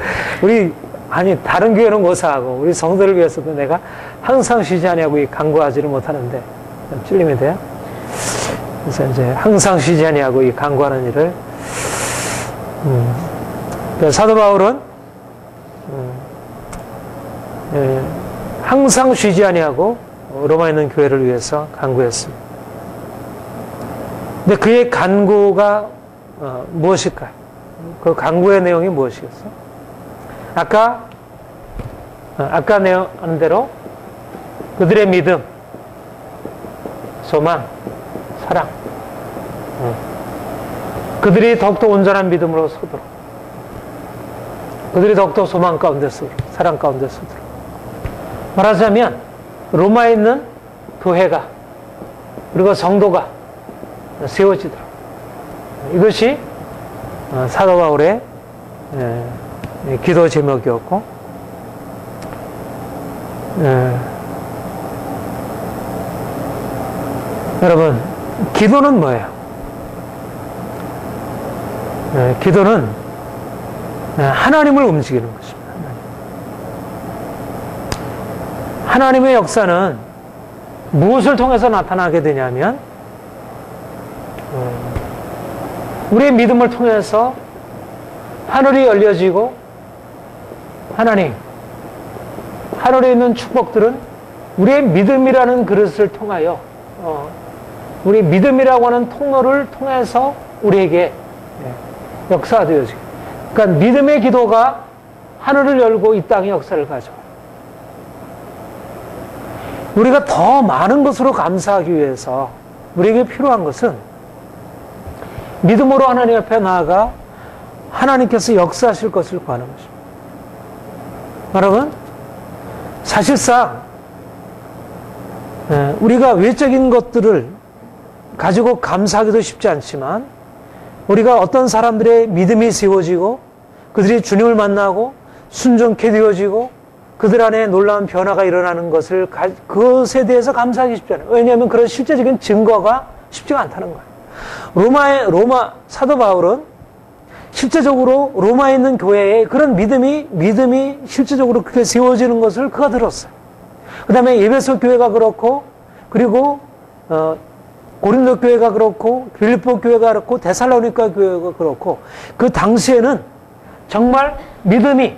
아니 다른 교회는 고사하고 우리 성도를 위해서도 내가 항상 쉬지 아니하고 간구하지를 못하는데 좀 찔림이 돼요. 그래서 이제 항상 쉬지 아니하고 이 간구하는 일을 사도 바울은 항상 쉬지 아니하고 로마에 있는 교회를 위해서 간구했습니다. 근데 그의 간구가 무엇일까요? 그 간구의 내용이 무엇이겠어요? 아까 내용한 대로 그들의 믿음, 소망, 사랑, 그들이 더욱더 온전한 믿음으로 서도록, 그들이 더욱더 소망 가운데 서도록, 사랑 가운데 서도록. 말하자면 로마에 있는 교회가 그리고 성도가 세워지도록, 이것이 사도 바울의 기도 제목이었고, 여러분, 기도는 뭐예요? 기도는 하나님을 움직이는 것입니다. 하나님의 역사는 무엇을 통해서 나타나게 되냐면 우리의 믿음을 통해서 하늘이 열려지고 하늘에 있는 축복들은 우리의 믿음이라는 그릇을 통하여 우리 믿음이라고 하는 통로를 통해서 우리에게 역사되어지고, 그러니까 믿음의 기도가 하늘을 열고 이 땅의 역사를 가져와요. 우리가 더 많은 것으로 감사하기 위해서 우리에게 필요한 것은 믿음으로 하나님 앞에 나아가 하나님께서 역사하실 것을 구하는 것입니다. 여러분, 사실상 우리가 외적인 것들을 가지고 감사하기도 쉽지 않지만 우리가 어떤 사람들의 믿음이 세워지고 그들이 주님을 만나고 순종케 되어지고 그들 안에 놀라운 변화가 일어나는 그것에 대해서 감사하기 쉽지 않아요. 왜냐하면 그런 실제적인 증거가 쉽지가 않다는 거예요. 사도 바울은 실제적으로 로마에 있는 교회에 그런 믿음이 실제적으로 그렇게 세워지는 것을 그가 들었어요. 그 다음에 에베소 교회가 그렇고, 그리고 고린도 교회가 그렇고, 빌립보 교회가 그렇고, 데살로니가 교회가 그렇고, 그 당시에는 정말 믿음이,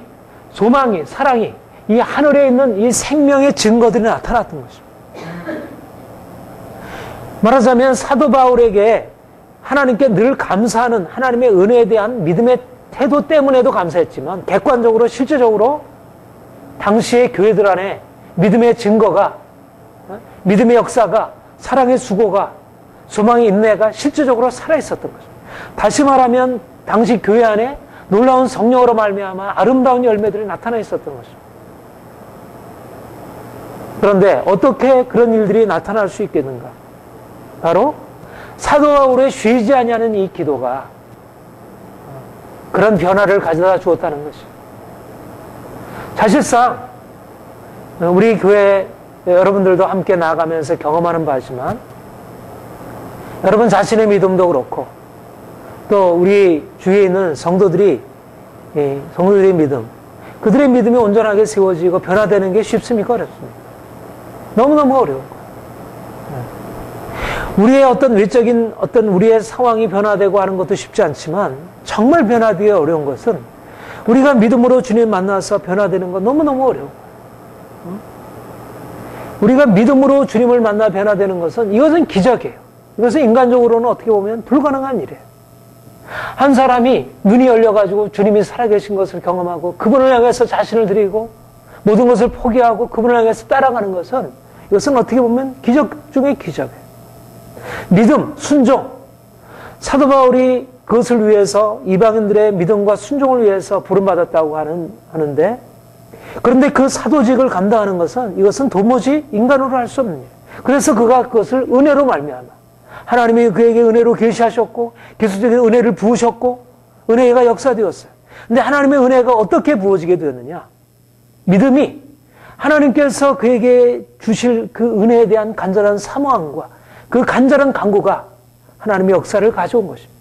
소망이, 사랑이 이 하늘에 있는 이 생명의 증거들이 나타났던 것입니다. 말하자면 사도 바울에게 하나님께 늘 감사하는 하나님의 은혜에 대한 믿음의 태도 때문에도 감사했지만 객관적으로 실제적으로 당시의 교회들 안에 믿음의 증거가, 믿음의 역사가, 사랑의 수고가, 소망의 인내가 실제적으로 살아있었던 것입니다. 다시 말하면 당시 교회 안에 놀라운 성령으로 말미암아 아름다운 열매들이 나타나 있었던 것입니다. 그런데 어떻게 그런 일들이 나타날 수 있겠는가? 바로 사도 바울의 쉬지 아니하는 이 기도가 그런 변화를 가져다 주었다는 것입니다. 사실상 우리 교회 여러분들도 함께 나아가면서 경험하는 바지만 여러분 자신의 믿음도 그렇고 또 우리 주위에 있는 성도들의 믿음, 그들의 믿음이 온전하게 세워지고 변화되는 게 쉽습니까? 어렵습니까? 너무너무 어려워요. 우리의 어떤 외적인 우리의 상황이 변화되고 하는 것도 쉽지 않지만 정말 변화되기 어려운 것은 우리가 믿음으로 주님 만나서 변화되는 건 너무너무 어려워요. 우리가 믿음으로 주님을 만나 변화되는 것은 이것은 기적이에요. 이것은 인간적으로는 어떻게 보면 불가능한 일이에요. 한 사람이 눈이 열려가지고 주님이 살아계신 것을 경험하고 그분을 향해서 자신을 드리고 모든 것을 포기하고 그분을 향해서 따라가는 것은 이것은 어떻게 보면 기적 중의 기적이에요. 믿음, 순종. 사도 바울이 그것을 위해서 이방인들의 믿음과 순종을 위해서 부름받았다고 하는데 그런데 그 사도직을 감당하는 것은 이것은 도무지 인간으로 할 수 없는 일. 그래서 그가 그것을 은혜로 말미암아 하나님이 그에게 은혜로 계시하셨고 기술적인 은혜를 부으셨고 은혜가 역사되었어요. 근데 하나님의 은혜가 어떻게 부어지게 되었느냐? 믿음이 하나님께서 그에게 주실 그 은혜에 대한 간절한 사모함과 그 간절한 간구가 하나님의 역사를 가져온 것입니다.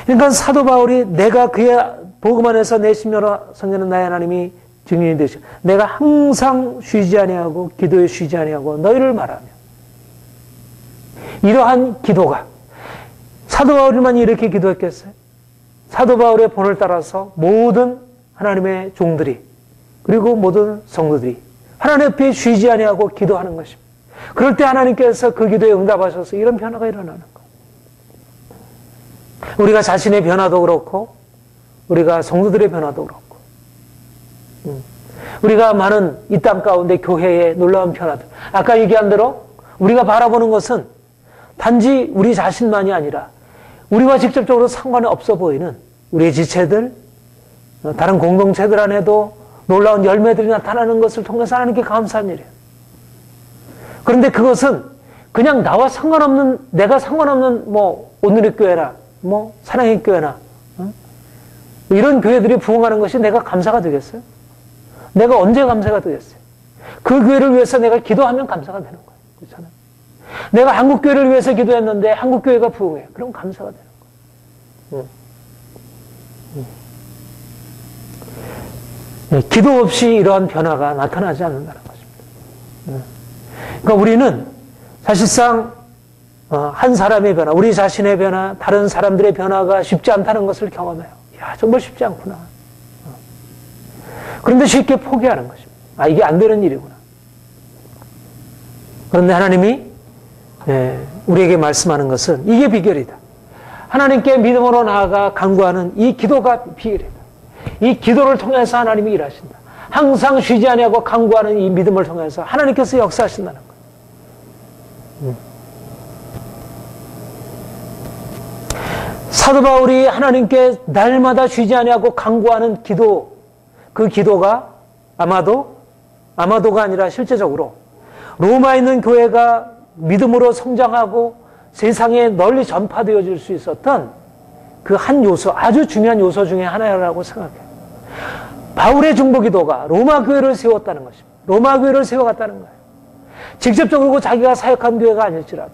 그러니까 사도 바울이 내가 그의 복음 안에서 내 심령으로 성전은 나의 하나님이 증인이 되시오. 내가 항상 쉬지 아니하고 기도에 쉬지 아니하고 너희를 말하며 이러한 기도가 사도 바울만 이렇게 기도했겠어요? 사도 바울의 본을 따라서 모든 하나님의 종들이 그리고 모든 성도들이 하나님 앞에 쉬지 아니하고 기도하는 것입니다. 그럴 때 하나님께서 그 기도에 응답하셔서 이런 변화가 일어나는 것. 우리가 자신의 변화도 그렇고 우리가 성도들의 변화도 그렇고 우리가 많은 이 땅 가운데 교회의 놀라운 변화들. 아까 얘기한 대로 우리가 바라보는 것은 단지 우리 자신만이 아니라 우리와 직접적으로 상관이 없어 보이는 우리의 지체들, 다른 공동체들 안에도 놀라운 열매들이 나타나는 것을 통해서 하나님께 감사한 일이에요. 그런데 그것은 그냥 나와 상관없는, 내가 상관없는 오늘의 교회나 사랑의 교회나 이런 교회들이 부흥하는 것이 내가 감사가 되겠어요? 내가 언제 감사가 되겠어요? 그 교회를 위해서 내가 기도하면 감사가 되는 거예요. 그렇잖아요. 내가 한국교회를 위해서 기도했는데 한국교회가 부흥해. 그럼 감사가 되는 거예요. 기도 없이 이러한 변화가 나타나지 않는다는 것입니다. 그러니까 우리는 사실상 한 사람의 변화, 우리 자신의 변화, 다른 사람들의 변화가 쉽지 않다는 것을 경험해요. 야, 정말 쉽지 않구나. 그런데 쉽게 포기하는 것입니다. 아, 이게 안 되는 일이구나. 그런데 하나님이 우리에게 말씀하는 것은 이게 비결이다. 하나님께 믿음으로 나아가 간구하는 이 기도가 비결이다. 이 기도를 통해서 하나님이 일하신다. 항상 쉬지 아니하고 간구하는 이 믿음을 통해서 하나님께서 역사하신다는 거예요. 사도 바울이 하나님께 날마다 쉬지 아니하고 간구하는 기도, 그 기도가 아마도가 아니라 실제적으로 로마에 있는 교회가 믿음으로 성장하고 세상에 널리 전파되어질 수 있었던 그 한 요소, 아주 중요한 요소 중에 하나라고 생각해요. 바울의 중보기도가 로마 교회를 세웠다는 것입니다. 로마 교회를 세워갔다는 거예요. 직접적으로 자기가 사역한 교회가 아닐지라도.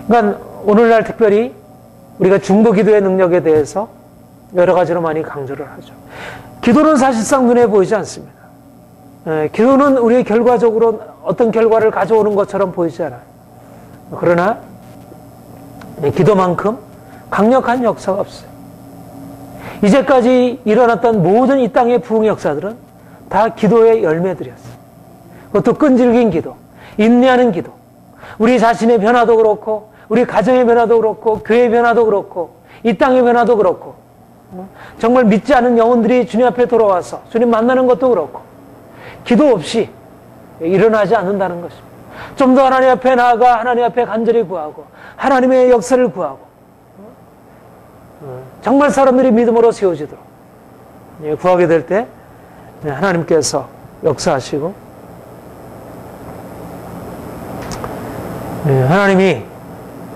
그러니까 오늘날 특별히 우리가 중보기도의 능력에 대해서 여러 가지로 많이 강조를 하죠. 기도는 사실상 눈에 보이지 않습니다. 기도는 우리의 결과적으로 어떤 결과를 가져오는 것처럼 보이지 않아요. 그러나 기도만큼 강력한 역사가 없어요. 이제까지 일어났던 모든 이 땅의 부흥의 역사들은 다 기도의 열매들이었어요. 그것도 끈질긴 기도, 인내하는 기도, 우리 자신의 변화도 그렇고 우리 가정의 변화도 그렇고 교회의 변화도 그렇고 이 땅의 변화도 그렇고 정말 믿지 않은 영혼들이 주님 앞에 돌아와서 주님 만나는 것도 그렇고 기도 없이 일어나지 않는다는 것입니다. 좀 더 하나님 앞에 나아가 하나님 앞에 간절히 구하고 하나님의 역사를 구하고 정말 사람들이 믿음으로 세워지도록 구하게 될 때 하나님께서 역사하시고 하나님이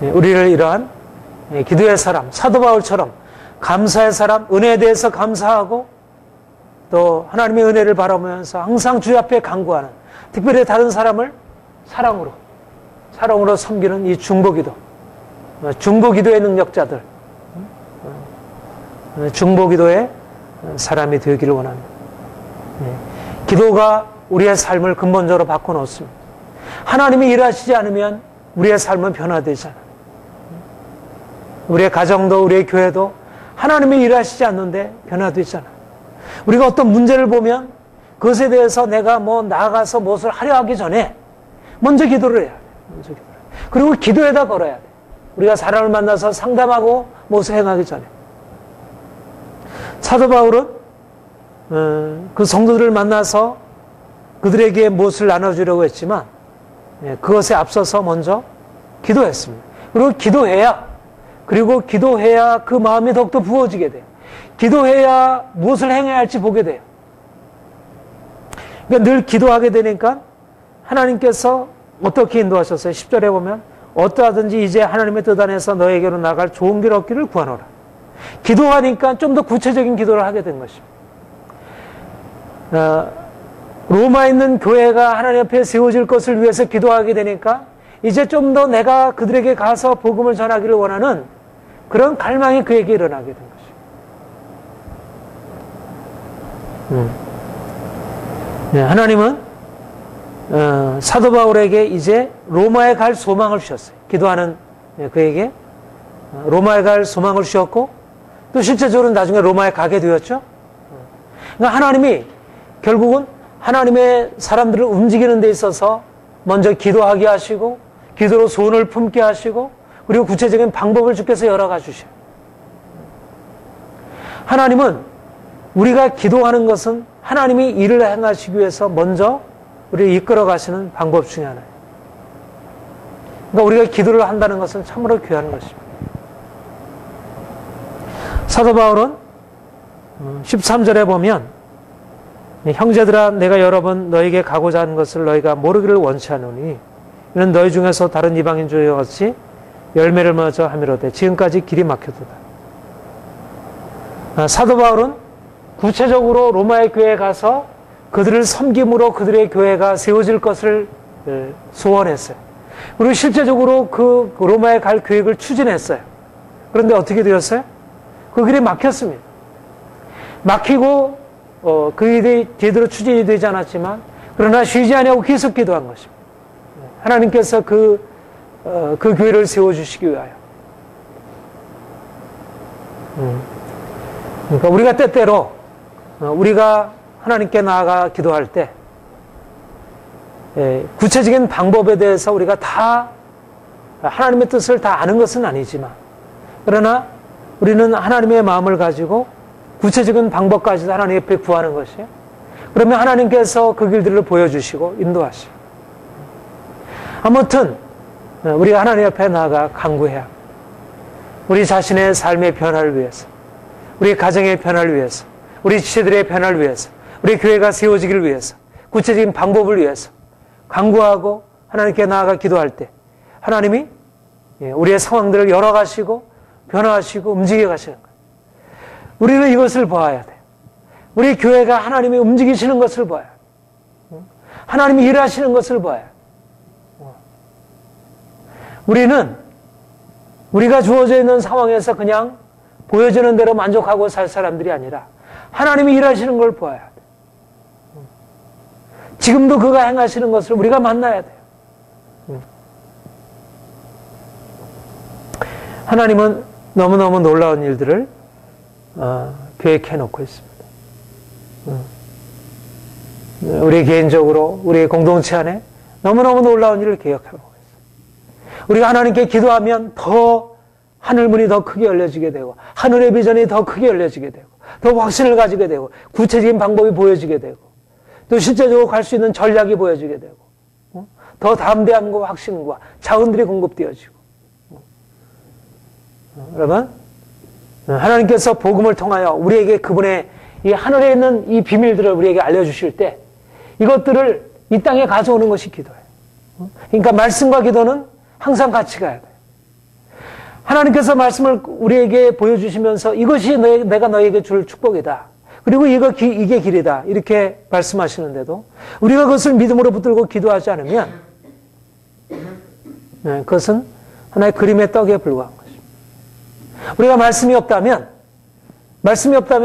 우리를 이러한 기도의 사람, 사도 바울처럼 감사의 사람, 은혜에 대해서 감사하고 또 하나님의 은혜를 바라보면서 항상 주 앞에 간구하는, 특별히 다른 사람을 사랑으로 섬기는 이 중보기도, 중보기도의 능력자들, 중보기도의 사람이 되기를 원합니다. 기도가 우리의 삶을 근본적으로 바꿔놓습니다. 하나님이 일하시지 않으면 우리의 삶은 변화되지 않아요. 우리의 가정도 우리의 교회도 하나님이 일하시지 않는데 변화되지 않아요. 우리가 어떤 문제를 보면 그것에 대해서 내가 나아가서 무엇을 하려 하기 전에 먼저 기도를 해야 돼요. 그리고 기도에다 걸어야 돼요. 우리가 사람을 만나서 상담하고 무엇을 행하기 전에. 사도 바울은 그 성도들을 만나서 그들에게 무엇을 나눠주려고 했지만 그것에 앞서서 먼저 기도했습니다. 그리고 기도해야 그 마음이 더욱더 부어지게 돼요. 기도해야 무엇을 행해야 할지 보게 돼요. 그러니까 늘 기도하게 되니까 하나님께서 어떻게 인도하셨어요? 10절에 보면 어떠하든지 이제 하나님의 뜻 안에서 너에게로 나갈 좋은 길 얻기를 구하노라. 기도하니까 좀 더 구체적인 기도를 하게 된 것입니다. 로마에 있는 교회가 하나님 앞에 세워질 것을 위해서 기도하게 되니까 이제 좀 더 내가 그들에게 가서 복음을 전하기를 원하는 그런 갈망이 그에게 일어나게 된 것입니다. 하나님은 사도 바울에게 이제 로마에 갈 소망을 주셨어요. 기도하는 그에게 로마에 갈 소망을 주셨고 또 실제적으로 나중에 로마에 가게 되었죠. 그러니까 하나님이 결국은 하나님의 사람들을 움직이는 데 있어서 먼저 기도하게 하시고 기도로 소원을 품게 하시고 그리고 구체적인 방법을 주께서 열어가 주셔요. 하나님은 우리가 기도하는 것은 하나님이 일을 행하시기 위해서 먼저 우리를 이끌어 가시는 방법 중에 하나예요. 그러니까 우리가 기도를 한다는 것은 참으로 귀한 것입니다. 사도 바울은 13절에 보면 형제들아 내가 여러 번 너에게 가고자 하는 것을 너희가 모르기를 원치 않으니 이는 너희 중에서 다른 이방인 중과 같이 열매를 맺어 함이로되 지금까지 길이 막혀도다. 사도 바울은 구체적으로 로마의 교회에 가서 그들을 섬김으로 그들의 교회가 세워질 것을 소원했어요. 그리고 실제적으로 그 로마에 갈 계획을 추진했어요. 그런데 어떻게 되었어요? 그 길이 막혔습니다. 막히고 그 일이 제대로 추진이 되지 않았지만 그러나 쉬지 아니하고 계속 기도한 것입니다. 하나님께서 그 교회를 세워주시기 위하여. 그러니까 우리가 때때로 우리가 하나님께 나아가 기도할 때 구체적인 방법에 대해서 우리가 다 하나님의 뜻을 다 아는 것은 아니지만 그러나 우리는 하나님의 마음을 가지고 구체적인 방법까지도 하나님 옆에 구하는 것이에요. 그러면 하나님께서 그 길들을 보여주시고 인도하시고 아무튼 우리가 하나님 앞에 나아가 간구해야 우리 자신의 삶의 변화를 위해서 우리 가정의 변화를 위해서 우리 지체들의 변화를 위해서 우리 교회가 세워지기를 위해서 구체적인 방법을 위해서 간구하고 하나님께 나아가 기도할 때 하나님이 우리의 상황들을 열어가시고 변화하시고 움직여 가시는 거예요. 우리는 이것을 보아야 돼요. 우리 교회가 하나님이 움직이시는 것을 봐야 돼요. 하나님이 일하시는 것을 봐야 돼요. 우리는 우리가 주어져 있는 상황에서 그냥 보여지는 대로 만족하고 살 사람들이 아니라 하나님이 일하시는 걸 보아야 돼요. 지금도 그가 행하시는 것을 우리가 만나야 돼요. 하나님은 너무너무 놀라운 일들을 계획해 놓고 있습니다. 우리 개인적으로 우리 공동체 안에 너무너무 놀라운 일을 계획하고 있어요. 우리가 하나님께 기도하면 더 하늘문이 더 크게 열려지게 되고 하늘의 비전이 더 크게 열려지게 되고 더 확신을 가지게 되고 구체적인 방법이 보여지게 되고 또 실제적으로 갈 수 있는 전략이 보여지게 되고 더 담대함과 확신과 자원들이 공급되어지고 여러분 하나님께서 복음을 통하여 우리에게 그분의 이 하늘에 있는 이 비밀들을 우리에게 알려주실 때 이것들을 이 땅에 가져오는 것이 기도예요. 그러니까 말씀과 기도는 항상 같이 가야 돼요. 하나님께서 말씀을 우리에게 보여주시면서 이것이 내가 너에게 줄 축복이다. 그리고 이게 길이다. 이렇게 말씀하시는데도 우리가 그것을 믿음으로 붙들고 기도하지 않으면 그것은 하나의 그림의 떡에 불과한 것입니다. 우리가 말씀이 없다면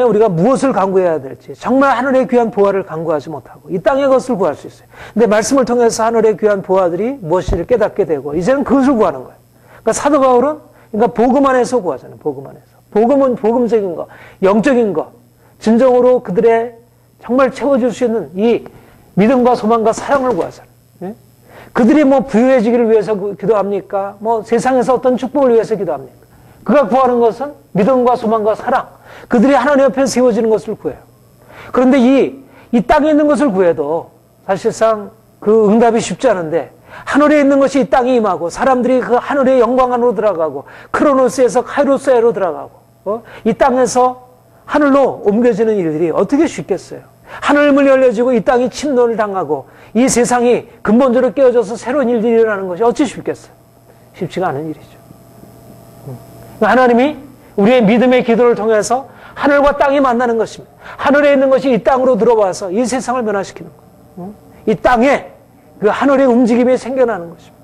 우리가 무엇을 간구해야 될지 정말 하늘의 귀한 보화를 간구하지 못하고 이 땅의 것을 구할 수 있어요. 근데 말씀을 통해서 하늘의 귀한 보화들이 무엇인지를 깨닫게 되고 이제는 그것을 구하는 거예요. 그러니까 사도 바울은 그러니까 복음 안에서 구하잖아요. 복음 안에서. 복음은 복음적인 거, 영적인 거, 진정으로 그들의 정말 채워줄 수 있는 이 믿음과 소망과 사랑을 구하잖아요. 예? 그들이 뭐 부유해지기를 위해서 기도합니까? 뭐 세상에서 어떤 축복을 위해서 기도합니까? 그가 구하는 것은 믿음과 소망과 사랑, 그들이 하나님 앞에 세워지는 것을 구해요. 그런데 이 땅에 있는 것을 구해도 사실상 그 응답이 쉽지 않은데 하늘에 있는 것이 이 땅에 임하고 사람들이 그 하늘의 영광 안으로 들어가고 크로노스에서 카이로스에로 들어가고 이 땅에서 하늘로 옮겨지는 일들이 어떻게 쉽겠어요? 하늘문이 열려지고 이 땅이 침노를 당하고 이 세상이 근본적으로 깨어져서 새로운 일들이 일어나는 것이 어찌 쉽겠어요? 쉽지가 않은 일이죠. 하나님이 우리의 믿음의 기도를 통해서 하늘과 땅이 만나는 것입니다. 하늘에 있는 것이 이 땅으로 들어와서 이 세상을 변화시키는 거예요. 이 땅에 그 하늘의 움직임이 생겨나는 것입니다.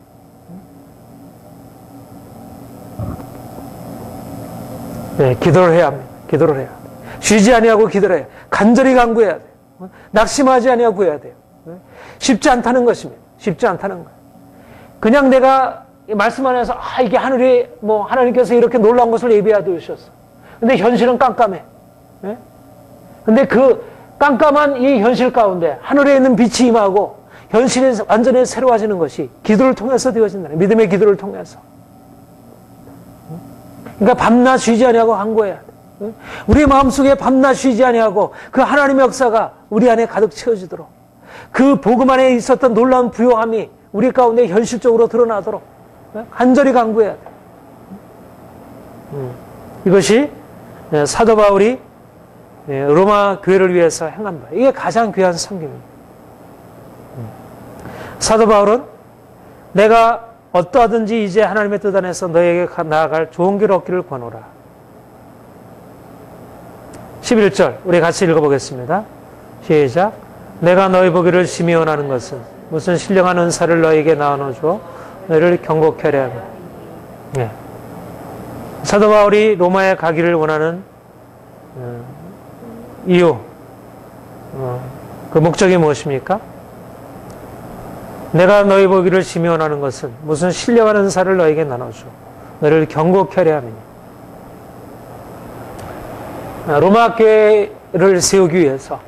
네, 기도를 해야 합니다. 기도를 해야 합니다. 쉬지 아니하고 기도를 해야, 간절히 간구해야 돼요. 낙심하지 아니하고 구해야 돼요. 쉽지 않다는 것입니다. 쉽지 않다는 거예요. 그냥 내가 말씀 안에서 이게 하늘이 하나님께서 이렇게 놀라운 것을 예비하여 두셨어. 근데 현실은 깜깜해. 근데 그 깜깜한 이 현실 가운데 하늘에 있는 빛이 임하고 현실이 완전히 새로워지는 것이 기도를 통해서 되어진다. 믿음의 기도를 통해서. 그러니까 밤낮 쉬지 아니하고 간구해야 돼. 우리 마음속에 밤낮 쉬지 아니하고 그 하나님의 역사가 우리 안에 가득 채워지도록 그 복음 안에 있었던 놀라운 부요함이 우리 가운데 현실적으로 드러나도록 간절히 간구해야 돼. 이것이 사도 바울이 로마 교회를 위해서 행한 바. 이게 가장 귀한 섬김입니다. 사도 바울은 내가 어떠하든지 이제 하나님의 뜻 안에서 너에게 나아갈 좋은 길을 얻기를 권하노라. 11절 우리 같이 읽어보겠습니다. 시작. 내가 너희 보기를 심히 원하는 것은 무슨 신령한 은사를 너에게 나눠줘 너희를 경고케 하려 함이라. 네. 사도 바울이 로마에 가기를 원하는 이유, 그 목적이 무엇입니까? 내가 너희 보기를 심히 원하는 것은 무슨 신령한 은사를 너에게 나눠줘 너희를 경고케 하려 함이니. 로마 교회를 세우기 위해서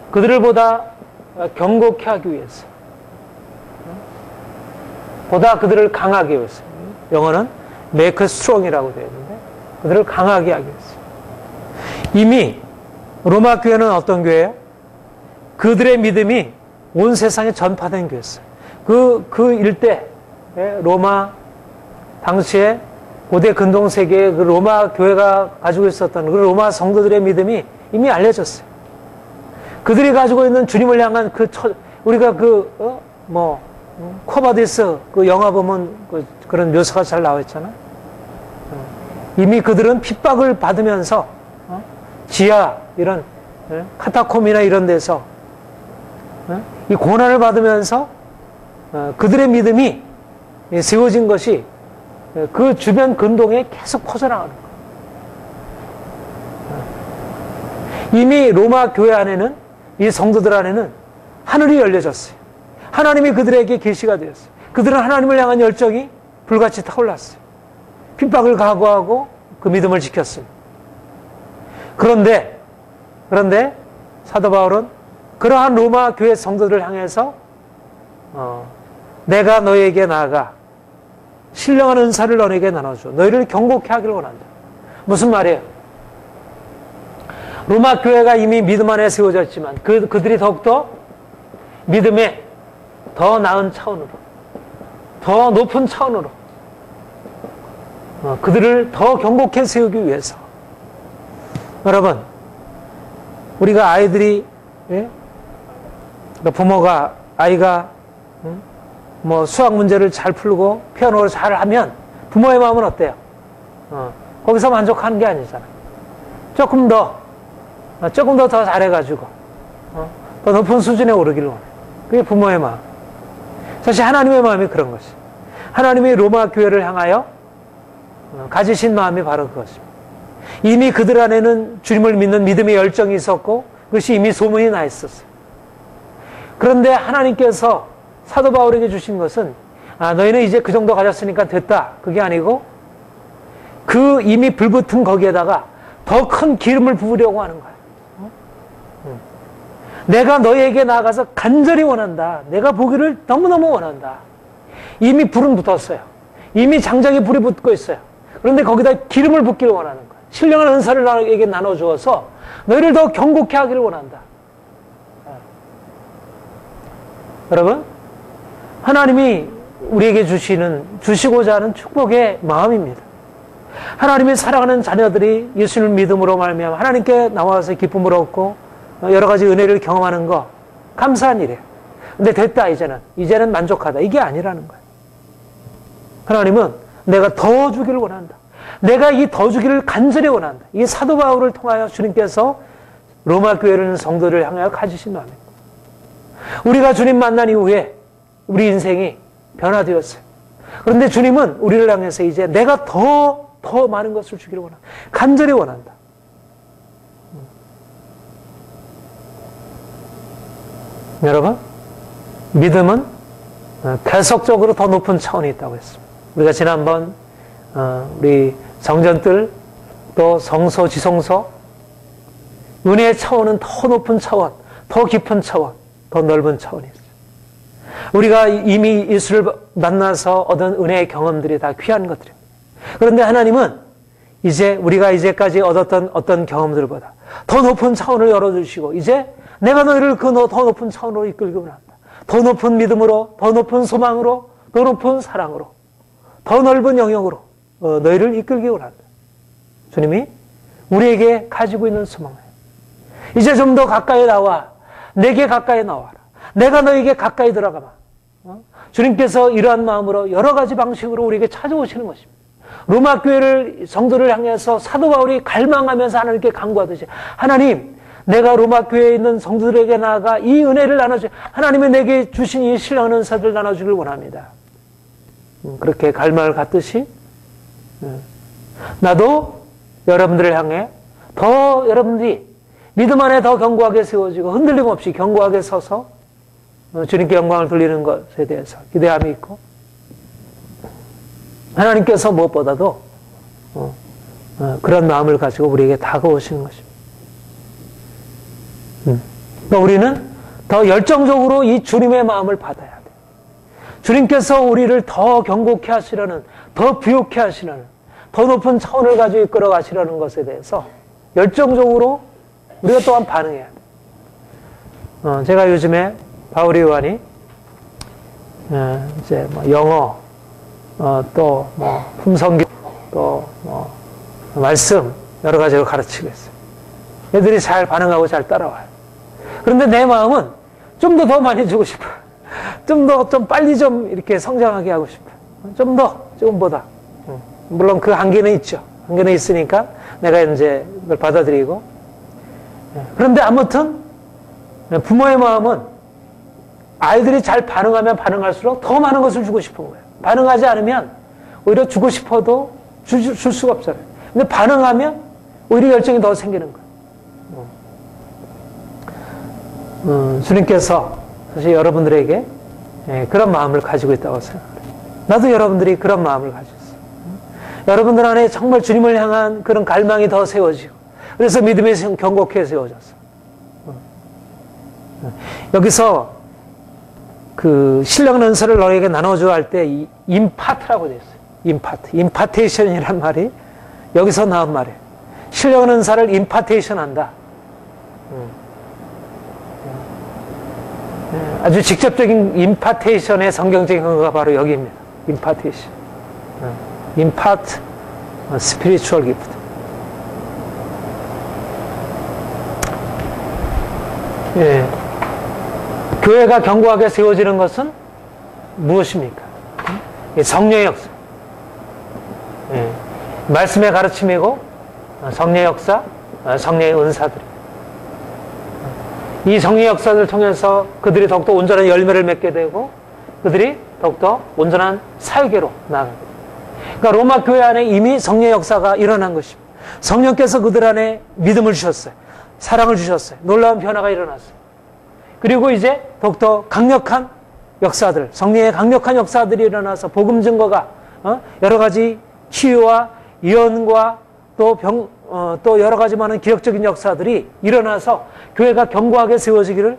그들을 보다 경고케 하기 위해서 보다 그들을 강하게 위해서 영어는 make strong이라고 되어 있는데 그들을 강하게 하기 위해서. 이미 로마 교회는 어떤 교회예요? 그들의 믿음이 온 세상에 전파된 교회였어요. 그 일대 로마 당시에 고대 근동세계의 그 로마 교회가 가지고 있었던 그 로마 성도들의 믿음이 이미 알려졌어요. 그들이 가지고 있는 주님을 향한 우리가 코바디스 그 영화 보면 그런 묘사가 잘 나와 있잖아요. 이미 그들은 핍박을 받으면서 지하 이런 카타콤이나 이런 데서 이 고난을 받으면서 그들의 믿음이 세워진 것이 그 주변 근동에 계속 퍼져나가는 거예요. 이미 로마 교회 안에는 이 성도들 안에는 하늘이 열려졌어요. 하나님이 그들에게 계시가 되었어요. 그들은 하나님을 향한 열정이 불같이 타올랐어요. 핍박을 각오하고 그 믿음을 지켰습니다. 그런데 사도 바울은 그러한 로마 교회 성도들을 향해서 내가 너에게 나아가 신령한 은사를 너에게 나눠줘 너희를 경고케 하기를 원한다. 무슨 말이에요? 로마 교회가 이미 믿음 안에 세워졌지만 그들이 더욱더 믿음의 더 나은 차원으로 더 높은 차원으로 그들을 더 경고케 세우기 위해서. 여러분 우리가 아이들이 부모가 아이가 수학 문제를 잘 풀고 피아노를 잘 하면 부모의 마음은 어때요? 거기서 만족하는 게 아니잖아요. 조금 더 잘해가지고 더 높은 수준에 오르기를 원해요. 그게 부모의 마음. 사실 하나님의 마음이 그런 것이에요. 하나님이 로마 교회를 향하여 가지신 마음이 바로 그것입니다. 이미 그들 안에는 주님을 믿는 믿음의 열정이 있었고 그것이 이미 소문이 나 있었어요. 그런데 하나님께서 사도 바울에게 주신 것은 너희는 이제 그 정도 가졌으니까 됐다. 그게 아니고 그 이미 불붙은 거기에다가 더 큰 기름을 부으려고 하는 거예요. 내가 너희에게 나아가서 간절히 원한다. 내가 보기를 너무너무 원한다. 이미 불은 붙었어요. 이미 장작에 불이 붙고 있어요. 그런데 거기다 기름을 붓기를 원하는 거예요. 신령한 은사를 너에게 나눠주어서 너희를 더 경고케 하기를 원한다. 여러분, 하나님이 우리에게 주시고자 하는 축복의 마음입니다. 하나님이 사랑하는 자녀들이 예수를 믿음으로 말미암아 하나님께 나와서 기쁨을 얻고 여러 가지 은혜를 경험하는 거 감사한 일이에요. 근데 됐다 이제는 만족하다 이게 아니라는 거예요. 하나님은 내가 더 주기를 원한다. 내가 이 더 주기를 간절히 원한다. 이 사도 바울을 통하여 주님께서 로마 교회를 성도를 향하여 가지신 마음입니다. 우리가 주님 만난 이후에 우리 인생이 변화되었어요. 그런데 주님은 우리를 향해서 이제 내가 더 많은 것을 주기를 원한다. 간절히 원한다. 여러분, 믿음은 계속적으로 더 높은 차원이 있다고 했습니다. 우리가 지난번 우리 성전들 또 성소, 지성소 은혜의 차원은 더 높은 차원, 더 깊은 차원, 더 넓은 차원이 있어요. 우리가 이미 예수를 만나서 얻은 은혜의 경험들이 다 귀한 것들입니다. 그런데 하나님은 이제 우리가 이제까지 얻었던 어떤 경험들보다 더 높은 차원을 열어주시고 이제 내가 너희를 그 더 높은 차원으로 이끌기 원한다. 더 높은 믿음으로, 더 높은 소망으로, 더 높은 사랑으로, 더 넓은 영역으로 너희를 이끌기 원한다. 주님이 우리에게 가지고 있는 소망이에요. 이제 좀 더 가까이 나와. 내게 가까이 나와라. 내가 너에게 가까이 들어가마. 주님께서 이러한 마음으로 여러 가지 방식으로 우리에게 찾아오시는 것입니다. 로마 교회를 성도를 향해서 사도 바울이 갈망하면서 하나님께 간구하듯이 하나님 내가 로마 교회에 있는 성도들에게 나아가 이 은혜를 나눠주 하나님이 내게 주신 이 신령한 은사들을 나눠주길 원합니다. 그렇게 갈망을 갖듯이 나도 여러분들을 향해 더 여러분들이 믿음 안에 더 견고하게 세워지고 흔들림 없이 견고하게 서서 주님께 영광을 돌리는 것에 대해서 기대함이 있고 하나님께서 무엇보다도 그런 마음을 가지고 우리에게 다가오시는 것입니다. 그러니까 우리는 더 열정적으로 이 주님의 마음을 받아야 돼요. 주님께서 우리를 더 견고케 하시려는, 더 부욕케 하시려는, 더 높은 차원을 가지고 이끌어 가시려는 것에 대해서 열정적으로 우리가 또한 반응해야 돼요. 제가 요즘에 바울이 요한이 이제 뭐 영어, 또 뭐 품성교, 또 뭐 말씀 여러 가지로 가르치고 있어요. 애들이 잘 반응하고 잘 따라와요. 그런데 내 마음은 좀 더 많이 주고 싶어요. 좀 빨리 좀 이렇게 성장하게 하고 싶어요. 조금보다. 물론 그 한계는 있죠. 한계는 있으니까 내가 이제 그걸 받아들이고. 그런데 아무튼 부모의 마음은 아이들이 잘 반응하면 반응할수록 더 많은 것을 주고 싶은 거예요. 반응하지 않으면 오히려 주고 싶어도 줄 수가 없잖아요. 근데 반응하면 오히려 열정이 더 생기는 거예요. 주님께서 사실 여러분들에게 그런 마음을 가지고 있다고 생각해요. 나도 여러분들이 그런 마음을 가지고 있어요. 여러분들 안에 정말 주님을 향한 그런 갈망이 더 세워지고 그래서 믿음이 견고하게 세워졌어. 여기서 그 신령 은사를 너에게 나눠줘 할 때 이 임파트라고 되어 있어요. 임파테이션이란 말이 여기서 나온 말이에요. 신령 은사를 임파테이션 한다. 아주 직접적인 임파테이션의 성경적인 근거가 바로 여기입니다. 임파테이션. 임파트 스피리추얼 기프트. 예. 교회가 견고하게 세워지는 것은 무엇입니까? 성령의 역사. 예. 말씀의 가르침이고 성령의 역사, 성령의 은사들. 이 성령의 역사를 통해서 그들이 더욱더 온전한 열매를 맺게 되고 그들이 더욱더 온전한 사회계로 나아갑니다. 그러니까 로마 교회 안에 이미 성령의 역사가 일어난 것입니다. 성령께서 그들 안에 믿음을 주셨어요. 사랑을 주셨어요. 놀라운 변화가 일어났어요. 그리고 이제 더욱더 강력한 역사들, 성령의 강력한 역사들이 일어나서 복음 증거가 여러 가지 치유와 예언과 또 여러 가지 많은 기억적인 역사들이 일어나서 교회가 견고하게 세워지기를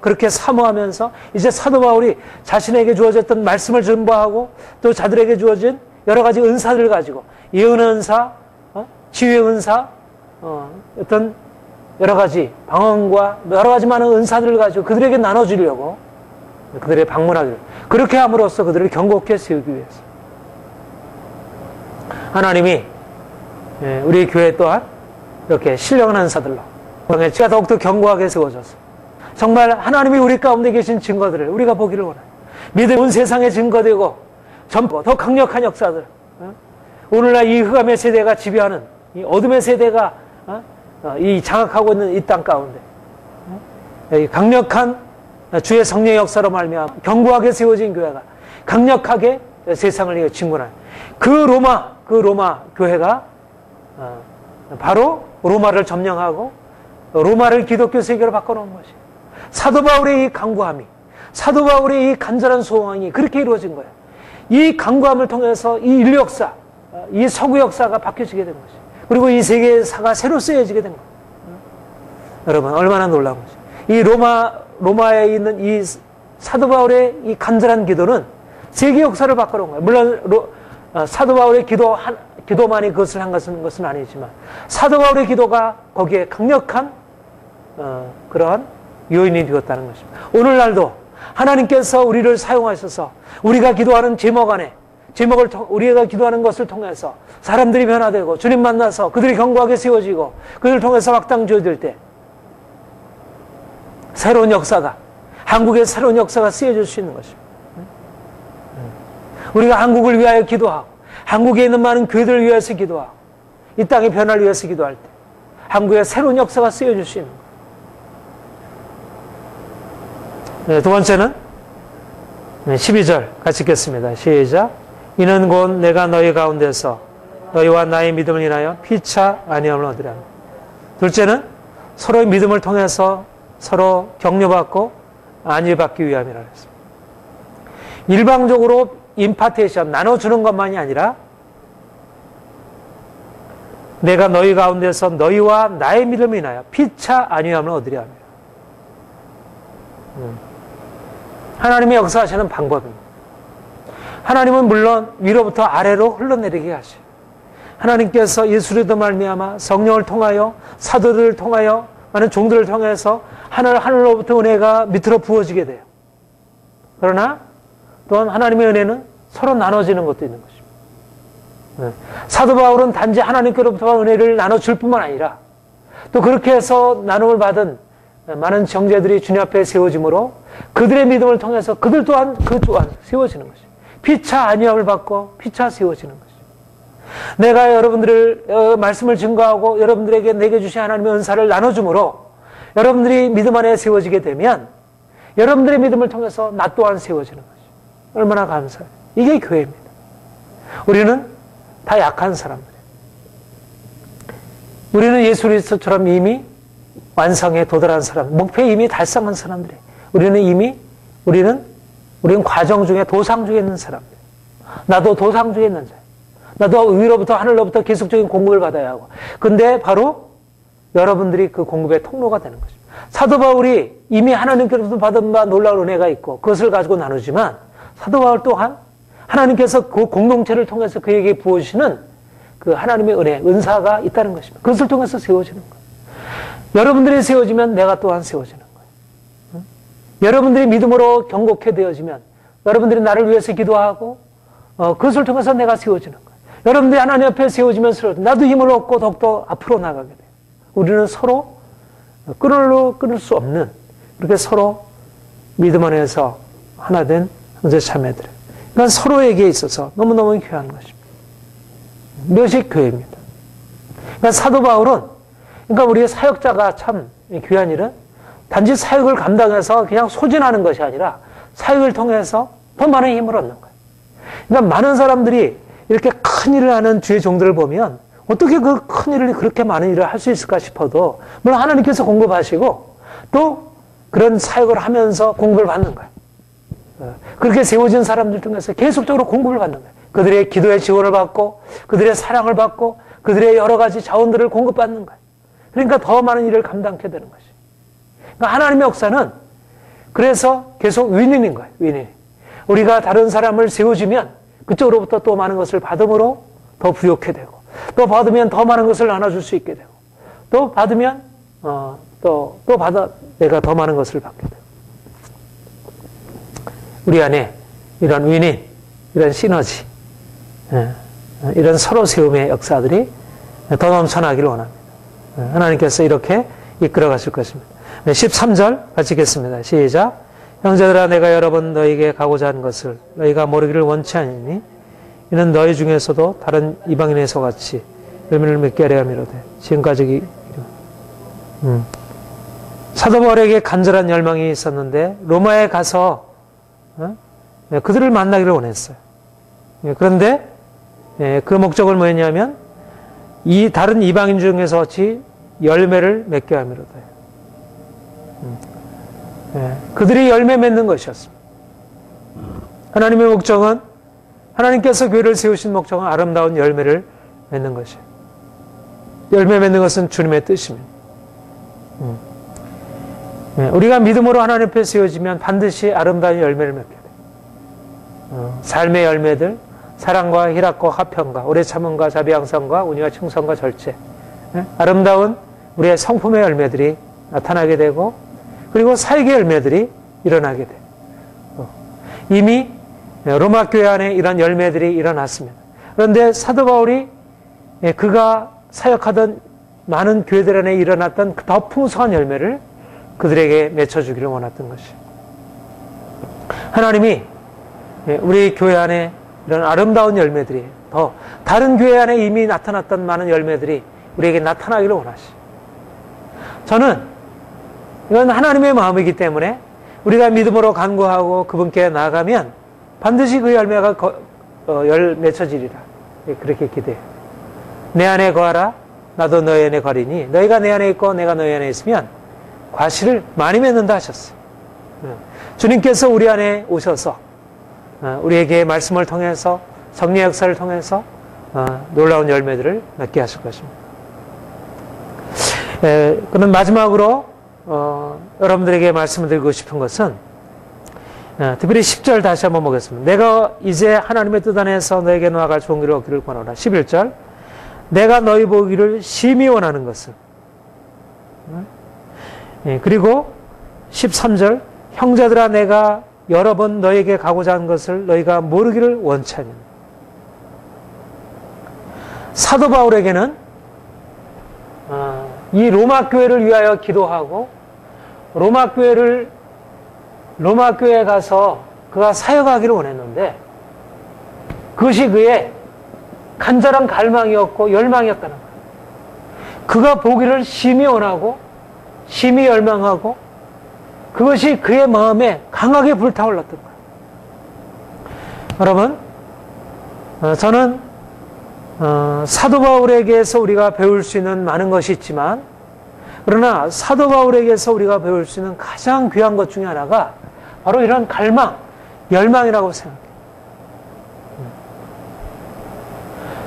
그렇게 사모하면서 이제 사도 바울이 자신에게 주어졌던 말씀을 전부하고 또 자들에게 주어진 여러 가지 은사들을 가지고 예언의 은사, 치유의 은사, 어떤 여러 가지 방언과 여러 가지 많은 은사들을 가지고 그들에게 나눠주려고 그들의 방문하기를 그렇게 함으로써 그들을 견고하게 세우기 위해서 하나님이 우리 교회 또한 이렇게 신령한 은사들로 제가 더욱더 견고하게 세워져서 정말 하나님이 우리 가운데 계신 증거들을 우리가 보기를 원해요. 믿음 온 세상에 증거되고 전부 더 강력한 역사들, 오늘날 이 흑암의 세대가 지배하는 이 어둠의 세대가 이 장악하고 있는 이 땅 가운데 이 강력한 주의 성령의 역사로 말미암아 견고하게 세워진 교회가 강력하게 세상을 진군하는 그 로마 교회가 바로 로마를 점령하고 로마를 기독교 세계로 바꿔놓은 것이에요. 사도 바울의 이 강구함이, 사도 바울의 이 간절한 소원이 그렇게 이루어진 거예요. 이 강구함을 통해서 이 인류 역사, 이 서구 역사가 바뀌어지게 된 것이에요. 그리고 이 세계사가 새로 쓰여지게 된 거예요. 여러분, 얼마나 놀라운 것이에요. 이 로마에 있는 이 사도 바울의 이 간절한 기도는 세계 역사를 바꿔놓은 거예요. 물론 사도 바울의 기도만이 그것을 한 것은 아니지만 사도 바울의 기도가 거기에 강력한 그러한 요인이 되었다는 것입니다. 오늘날도 하나님께서 우리를 사용하셔서 우리가 기도하는 제목 안에 우리가 기도하는 것을 통해서 사람들이 변화되고 주님 만나서 그들이 견고하게 세워지고 그들을 통해서 확장 주어질 때 새로운 역사가, 한국의 새로운 역사가 쓰여질 수 있는 것입니다. 우리가 한국을 위하여 기도하고 한국에 있는 많은 교회들을 위해서 기도하고 이 땅의 변화를 위해서 기도할 때 한국의 새로운 역사가 쓰여질 수 있는 거예요. 두 번째는 12절 같이 읽겠습니다. 시작. 이는 곧 내가 너희 가운데서 너희와 나의 믿음을 인하여 피차 아니함을 얻으라. 둘째는 서로의 믿음을 통해서 서로 격려받고 안위받기 위함이라 했습니다. 일방적으로 임파테이션, 나눠주는 것만이 아니라 내가 너희 가운데서 너희와 나의 믿음을 인하여 피차 안위함을 얻으려 합니다. 하나님의 역사하시는 방법입니다. 하나님은 물론 위로부터 아래로 흘러내리게 하시고 하나님께서 예수로도 말미암아 성령을 통하여 사도들을 통하여 많은 종들을 통해서 하늘로부터 은혜가 밑으로 부어지게 돼요. 그러나 또한 하나님의 은혜는 서로 나눠지는 것도 있는 것입니다. 사도 바울은 단지 하나님께로부터 은혜를 나눠줄 뿐만 아니라 또 그렇게 해서 나눔을 받은 많은 형제들이 주님 앞에 세워짐으로 그들의 믿음을 통해서 그들 또한 세워지는 것입니다. 피차 안위함을 받고 피차 세워지는 것입니다. 내가 여러분들을 말씀을 증거하고 여러분들에게 내게 주신 하나님의 은사를 나눠줌으로 여러분들이 믿음 안에 세워지게 되면 여러분들의 믿음을 통해서 나 또한 세워지는 것입니다. 얼마나 감사해요. 이게 교회입니다. 우리는 다 약한 사람들이에요. 우리는 예수 그리스도처럼 이미 완성에 도달한 사람, 목표에 이미 달성한 사람들이에요. 우리는 과정 중에 도상 중에 있는 사람들. 나도 도상 중에 있는 자예요. 나도 위로부터 하늘로부터 계속적인 공급을 받아야 하고. 근데 바로 여러분들이 그 공급의 통로가 되는 것입니다. 사도 바울이 이미 하나님께로부터 받은 바 놀라운 은혜가 있고 그것을 가지고 나누지만 사도 바울 또한 하나님께서 그 공동체를 통해서 그에게 부어주시는 그 하나님의 은혜, 은사가 있다는 것입니다. 그것을 통해서 세워지는 거예요. 여러분들이 세워지면 내가 또한 세워지는 거예요. 여러분들이 믿음으로 경고케 되어지면 여러분들이 나를 위해서 기도하고 그것을 통해서 내가 세워지는 거예요. 여러분들이 하나님 앞에 세워지면서 나도 힘을 얻고 더욱더 앞으로 나가게 돼요. 우리는 서로 끊을 수 없는 그렇게 서로 믿음 안에서 하나 된 형제 자매들. 그러니까 서로에게 있어서 너무너무 귀한 것입니다. 이것이 교회입니다. 그러니까 사도 바울은 그러니까 우리의 사역자가 참 귀한 일은 단지 사역을 감당해서 그냥 소진하는 것이 아니라 사역을 통해서 더 많은 힘을 얻는 거예요. 그러니까 많은 사람들이 이렇게 큰 일을 하는 주의 종들을 보면 어떻게 그 큰 일을 그렇게 많은 일을 할 수 있을까 싶어도 물론 하나님께서 공급하시고 또 그런 사역을 하면서 공급을 받는 거예요. 그렇게 세워진 사람들 중에서 계속적으로 공급을 받는 거예요. 그들의 기도의 지원을 받고 그들의 사랑을 받고 그들의 여러 가지 자원들을 공급받는 거예요. 그러니까 더 많은 일을 감당하게 되는 것이. 그러니까 하나님의 역사는 그래서 계속 윈윈인 거예요. 윈윈. 우리가 다른 사람을 세워주면 그쪽으로부터 또 많은 것을 받음으로 더 부욕해 되고 또 받으면 더 많은 것을 나눠줄 수 있게 되고 또 받으면 또 받아 내가 더 많은 것을 받게 되고 우리 안에 이런 윈윈, 이런 시너지 이런 서로 세움의 역사들이 더 넘쳐나기를 원합니다. 하나님께서 이렇게 이끌어 가실 것입니다. 13절 같이 읽겠습니다. 시작. 형제들아 내가 여러 번 너희에게 가고자 하는 것을 너희가 모르기를 원치 아니니 이는 너희 중에서도 다른 이방인에서 같이 열매를 맺게 하려 함이로되 지금까지 사도 바울에게 간절한 열망이 있었는데 로마에 가서 그들을 만나기를 원했어요. 그런데 그 목적을 뭐였냐면 이 다른 이방인 중에서 같이 열매를 맺게 함이로되 그들이 열매 맺는 것이었습니다. 하나님의 목적은 하나님께서 교회를 세우신 목적은 아름다운 열매를 맺는 것이에요. 열매 맺는 것은 주님의 뜻입니다. 우리가 믿음으로 하나님 앞에 세워지면 반드시 아름다운 열매를 맺게 돼요. 삶의 열매들, 사랑과 희락과 화평과 오래 참음과 자비양선과 온유와 충성과 절제, 아름다운 우리의 성품의 열매들이 나타나게 되고 그리고 사역의 열매들이 일어나게 돼요. 이미 로마 교회 안에 이런 열매들이 일어났습니다. 그런데 사도 바울이 그가 사역하던 많은 교회들 안에 일어났던 더 풍성한 열매를 그들에게 맺혀주기를 원했던 것이에요. 하나님이 우리 교회 안에 이런 아름다운 열매들이 더 다른 교회 안에 이미 나타났던 많은 열매들이 우리에게 나타나기를 원하시죠. 저는 이건 하나님의 마음이기 때문에 우리가 믿음으로 간구하고 그분께 나아가면 반드시 그 열매가 맺혀지리라. 그렇게 기대해요. 내 안에 거하라 나도 너희 안에 거하리니 너희가 내 안에 있고 내가 너희 안에 있으면 과실을 많이 맺는다 하셨어요. 주님께서 우리 안에 오셔서 우리에게 말씀을 통해서 성령의 역사를 통해서 놀라운 열매들을 맺게 하실 것입니다. 그럼 마지막으로 여러분들에게 말씀을 드리고 싶은 것은 특별히 10절 다시 한번 보겠습니다. 내가 이제 하나님의 뜻 안에서 너에게 나아갈 좋은 길을 얻기를 권하노라. 11절 내가 너희 보기를 심히 원하는 것은 그리고 13절 형제들아 내가 여러 번 너에게 가고자 하는 것을 너희가 모르기를 원치 아니하노라. 사도 바울에게는 이 로마 교회를 위하여 기도하고 로마 교회에 가서 그가 사역하기를 원했는데 그것이 그의 간절한 갈망이었고 열망이었다는 거예요. 그가 보기를 심히 원하고 심히 열망하고 그것이 그의 마음에 강하게 불타올랐던 거예요. 여러분, 저는 사도 바울에게서 우리가 배울 수 있는 많은 것이 있지만 그러나 사도 바울에게서 우리가 배울 수 있는 가장 귀한 것 중에 하나가 바로 이런 갈망, 열망이라고 생각해요.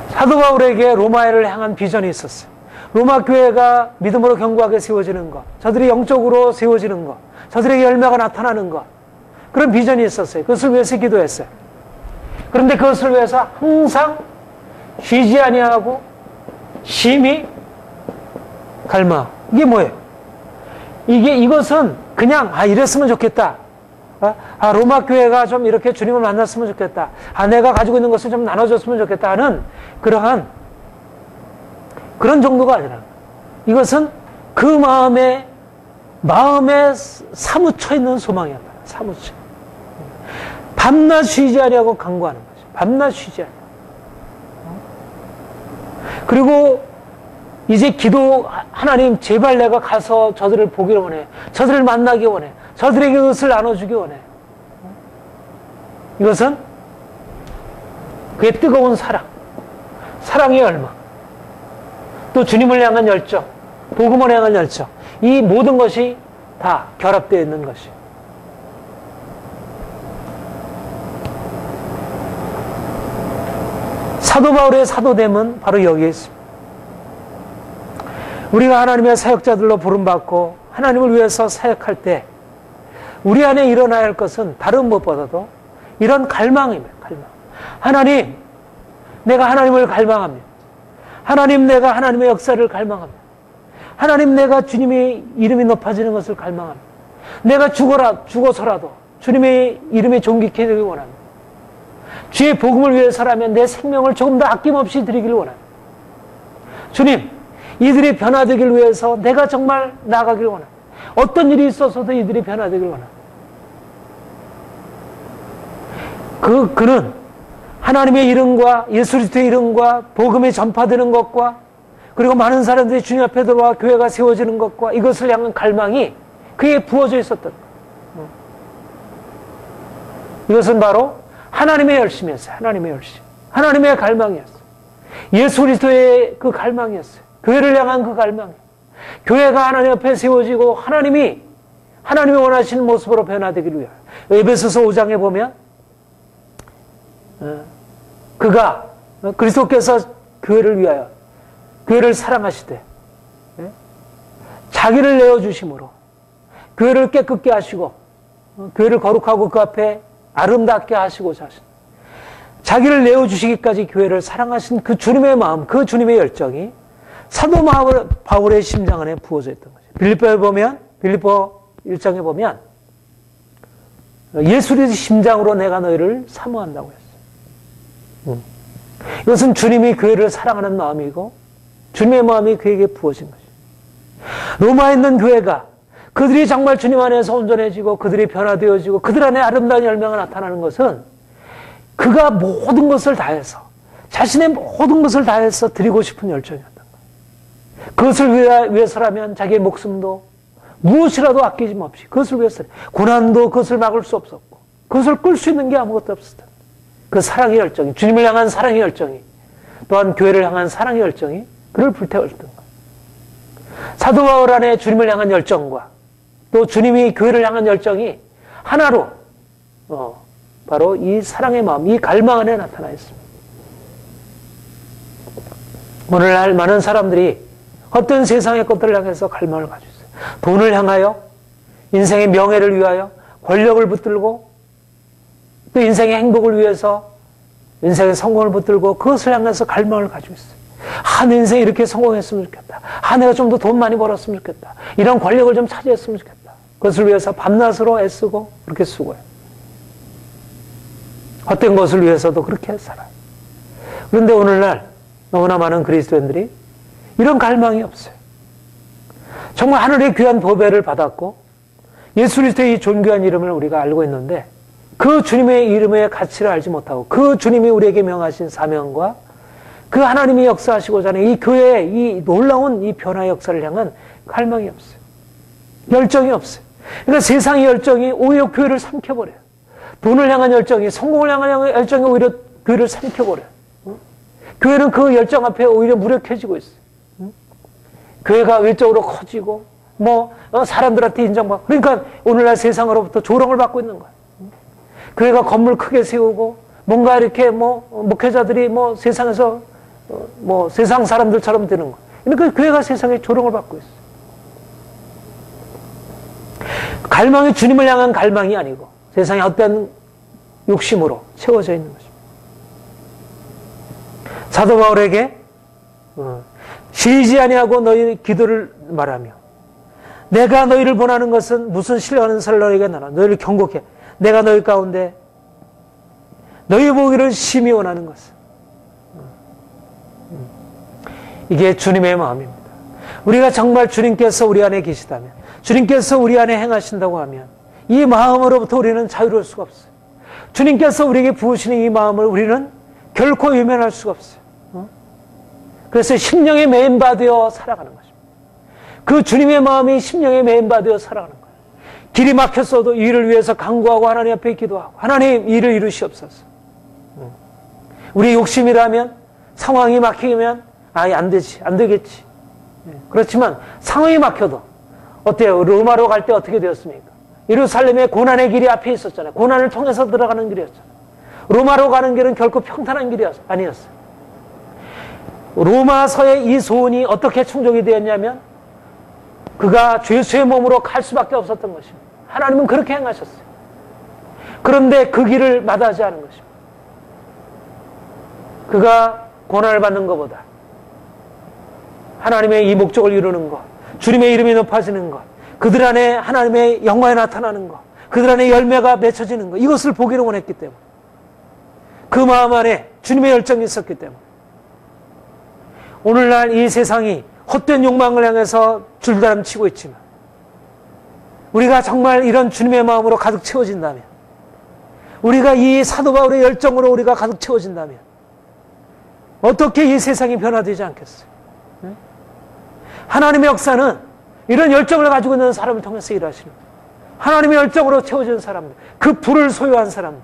사도 바울에게 로마를 향한 비전이 있었어요. 로마 교회가 믿음으로 견고하게 세워지는 것, 저들이 영적으로 세워지는 것, 저들에게 열매가 나타나는 것, 그런 비전이 있었어요. 그것을 위해서 기도했어요. 그런데 그것을 위해서 항상 쉬지 아니하고 심히 갈망. 이게 뭐예요? 이것은 그냥 이랬으면 좋겠다. 로마 교회가 좀 이렇게 주님을 만났으면 좋겠다. 내가 가지고 있는 것을 좀 나눠줬으면 좋겠다 하는 그러한 그런 정도가 아니라 이것은 그 마음에 사무쳐 있는 소망이었다. 사무쳐. 밤낮 쉬지 아니하고 간구하는 거죠. 밤낮 쉬지 아니하고. 그리고 이제 하나님 제발 내가 가서 저들을 보기를 원해. 저들을 만나기 원해. 저들에게 그것을 나눠주기 원해. 이것은 그의 뜨거운 사랑의 열망, 또 주님을 향한 열정, 복음을 향한 열정, 이 모든 것이 다 결합되어 있는 것이에요. 사도 바울의 사도됨은 바로 여기에 있습니다. 우리가 하나님의 사역자들로 부름받고 하나님을 위해서 사역할 때 우리 안에 일어나야 할 것은 다른 무엇보다도 이런 갈망입니다. 갈망. 하나님, 내가 하나님을 갈망합니다. 하나님, 내가 하나님의 역사를 갈망합니다. 하나님, 내가 주님의 이름이 높아지는 것을 갈망합니다. 내가 죽어서라도 주님의 이름이 존귀케 되길 원합니다. 주의 복음을 위해서라면 내 생명을 조금 더 아낌없이 드리기를 원합니다. 주님, 이들이 변화되기를 위해서 내가 정말 나아가기를 원합니다. 어떤 일이 있어서도 이들이 변화되기를 원합니다. 그는 하나님의 이름과 예수 그리스도의 이름과 복음이 전파되는 것과 그리고 많은 사람들이 주님 앞에 들어와 교회가 세워지는 것과 이것을 향한 갈망이 그에 부어져 있었던 것. 이것은 바로 하나님의 열심이었어요. 하나님의 열심. 하나님의 갈망이었어요. 예수 그리스도의 그 갈망이었어요. 교회를 향한 그 갈망. 교회가 하나님 앞에 세워지고 하나님이 원하시는 모습으로 변화되기를 위하여. 에베소서 5장에 보면 그리스도께서 교회를 위하여 교회를 사랑하시되 자기를 내어주심으로 교회를 깨끗게 하시고 교회를 거룩하고 그 앞에 아름답게 하시고자 하신 자기를 내어주시기까지 교회를 사랑하신 그 주님의 마음, 그 주님의 열정이 사도 바울의 심장 안에 부어져 있던 거죠. 빌립보 1장에 보면 예수 그리스도의 심장으로 내가 너희를 사모한다고 했어요. 이것은 주님이 교회를 사랑하는 마음이고 주님의 마음이 그에게 부어진 것이죠. 로마에 있는 교회가 그들이 정말 주님 안에서 온전해지고 그들이 변화되어지고 그들 안에 아름다운 열매가 나타나는 것은 그가 모든 것을 다해서 자신의 모든 것을 다해서 드리고 싶은 열정이었던 거예요. 그것을 위해서라면 자기의 목숨도 무엇이라도 아끼짐 없이 그것을 위해서 고난도 그것을 막을 수 없었고 그것을 끌 수 있는 게 아무것도 없었다. 그 사랑의 열정이 주님을 향한 사랑의 열정이 또한 교회를 향한 사랑의 열정이 그를 불태웠던 거예요. 사도 바울 안에 주님을 향한 열정과 또 주님이 교회를 향한 열정이 하나로 바로 이 사랑의 마음, 이 갈망 안에 나타나 있습니다. 오늘날 많은 사람들이 어떤 세상의 것들을 향해서 갈망을 가지고 있어요. 돈을 향하여 인생의 명예를 위하여 권력을 붙들고 또 인생의 행복을 위해서 인생의 성공을 붙들고 그것을 향해서 갈망을 가지고 있어요. 내 인생에 이렇게 성공했으면 좋겠다. 내가 좀 더 돈 많이 벌었으면 좋겠다. 이런 권력을 좀 차지했으면 좋겠다. 그것을 위해서 밤낮으로 애쓰고 그렇게 쓰고요. 헛된 것을 위해서도 그렇게 살아요. 그런데 오늘날 너무나 많은 그리스도인들이 이런 갈망이 없어요. 정말 하늘의 귀한 보배를 받았고 예수 그리스도의 이 존귀한 이름을 우리가 알고 있는데 그 주님의 이름의 가치를 알지 못하고 그 주님이 우리에게 명하신 사명과 그 하나님이 역사하시고자 하는 이 교회의 이 놀라운 이 변화의 역사를 향한 갈망이 없어요. 열정이 없어요. 그러니까 세상의 열정이 오히려 교회를 삼켜버려요. 돈을 향한 열정이, 성공을 향한 열정이 오히려 교회를 삼켜버려요. 교회는 그 열정 앞에 오히려 무력해지고 있어요. 교회가 외적으로 커지고 사람들한테 인정받고 그러니까 오늘날 세상으로부터 조롱을 받고 있는 거예요. 교회가 건물 크게 세우고 뭔가 이렇게 목회자들이 세상에서 세상 사람들처럼 되는 거. 그러니까 교회가 세상에 조롱을 받고 있어요. 갈망이 주님을 향한 갈망이 아니고 세상에 어떤 욕심으로 채워져 있는 것입니다. 사도 바울에게 쉬지 아니하고 너희 기도를 말하며 내가 너희를 원하는 것은 무슨 신뢰하는 사를 너희에게 나눠 너희를 경고해 내가 너희 가운데 너희 보기를 심히 원하는 것은 이게 주님의 마음입니다. 우리가 정말 주님께서 우리 안에 계시다면 주님께서 우리 안에 행하신다고 하면 이 마음으로부터 우리는 자유로울 수가 없어요. 주님께서 우리에게 부으시는 이 마음을 우리는 결코 외면할 수가 없어요. 그래서 심령의 메인바되어 살아가는 것입니다. 그 주님의 마음이 심령의 메인바되어 살아가는 거예요. 길이 막혔어도 이 일을 위해서 간구하고 하나님 앞에 기도하고 하나님 일을 이루시옵소서. 우리 욕심이라면 상황이 막히면 안 되지, 안 되겠지. 그렇지만 상황이 막혀도 어때요? 로마로 갈 때 어떻게 되었습니까? 예루살렘의 고난의 길이 앞에 있었잖아요. 고난을 통해서 들어가는 길이었잖아요. 로마로 가는 길은 결코 평탄한 길이 아니었어요. 로마서의 이 소원이 어떻게 충족이 되었냐면 그가 죄수의 몸으로 갈 수밖에 없었던 것입니다. 하나님은 그렇게 행하셨어요. 그런데 그 길을 마다하지 않은 것입니다. 그가 고난을 받는 것보다 하나님의 이 목적을 이루는 것, 주님의 이름이 높아지는 것, 그들 안에 하나님의 영광이 나타나는 것, 그들 안에 열매가 맺혀지는 것, 이것을 보기를 원했기 때문에 그 마음 안에 주님의 열정이 있었기 때문에 오늘날 이 세상이 헛된 욕망을 향해서 줄다름치고 있지만 우리가 정말 이런 주님의 마음으로 가득 채워진다면, 우리가 이 사도 바울의 열정으로 우리가 가득 채워진다면 어떻게 이 세상이 변화되지 않겠어요? 하나님의 역사는 이런 열정을 가지고 있는 사람을 통해서 일하시는 거예요. 하나님의 열정으로 채워진 사람들, 그 불을 소유한 사람들,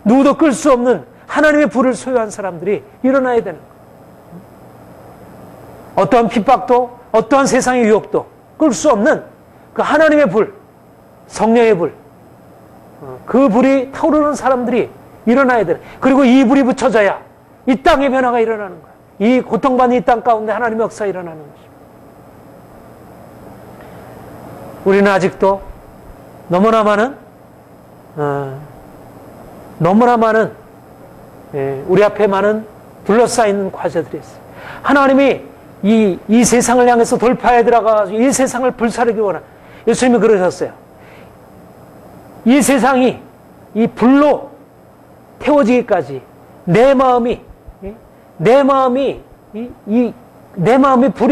누구도 끌 수 없는 하나님의 불을 소유한 사람들이 일어나야 되는 거예요. 어떠한 핍박도 어떠한 세상의 유혹도 끌 수 없는 그 하나님의 불, 성령의 불, 그 불이 타오르는 사람들이 일어나야 되는, 그리고 이 불이 붙여져야 이 땅의 변화가 일어나는 거예요. 이 고통받는 이 땅 가운데 하나님의 역사가 일어나는 것입니다. 우리는 아직도 너무나 많은 우리 앞에 많은 둘러싸인 과제들이 있어요. 하나님이 이 세상을 향해서 돌파해 들어가가지고 이 세상을 불사르기 원한, 예수님이 그러셨어요. 이 세상이 이 불로 태워지기까지 내 마음이 불이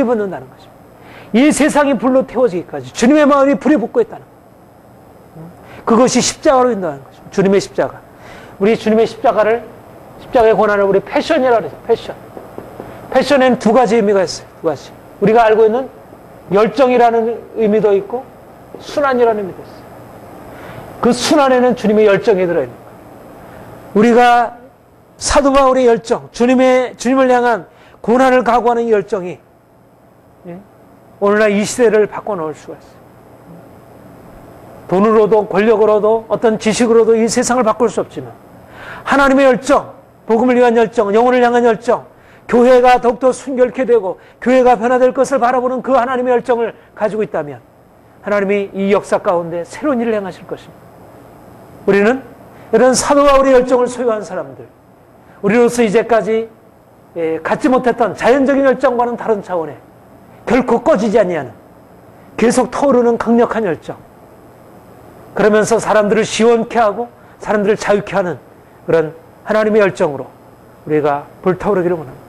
붙는다는 것입니다. 이 세상이 불로 태워지기까지 주님의 마음이 불이 붙고 있다는 거예요. 그것이 십자가로 인도하는 것입니다. 주님의 십자가. 우리 주님의 십자가의 고난을 우리 패션이라고 그러죠. 패션. 패션에는 두 가지 의미가 있어요. 두 가지. 우리가 알고 있는 열정이라는 의미도 있고 순환이라는 의미도 있어요. 그 순환에는 주님의 열정이 들어있는 거예요. 우리가 사도 바울의 열정, 주님을 향한 고난을 각오하는 이 열정이 오늘날 이 시대를 바꿔놓을 수가 있어요. 돈으로도 권력으로도 어떤 지식으로도 이 세상을 바꿀 수 없지만 하나님의 열정, 복음을 위한 열정, 영혼을 향한 열정, 교회가 더욱더 순결케 되고 교회가 변화될 것을 바라보는 그 하나님의 열정을 가지고 있다면 하나님이 이 역사 가운데 새로운 일을 행하실 것입니다. 우리는 이런 사도 바울의 열정을 소유한 사람들, 우리로서 이제까지 갖지 못했던 자연적인 열정과는 다른 차원의 결코 꺼지지 아니하는 계속 타오르는 강력한 열정, 그러면서 사람들을 시원케 하고 사람들을 자유케 하는 그런 하나님의 열정으로 우리가 불타오르기를 원합니다.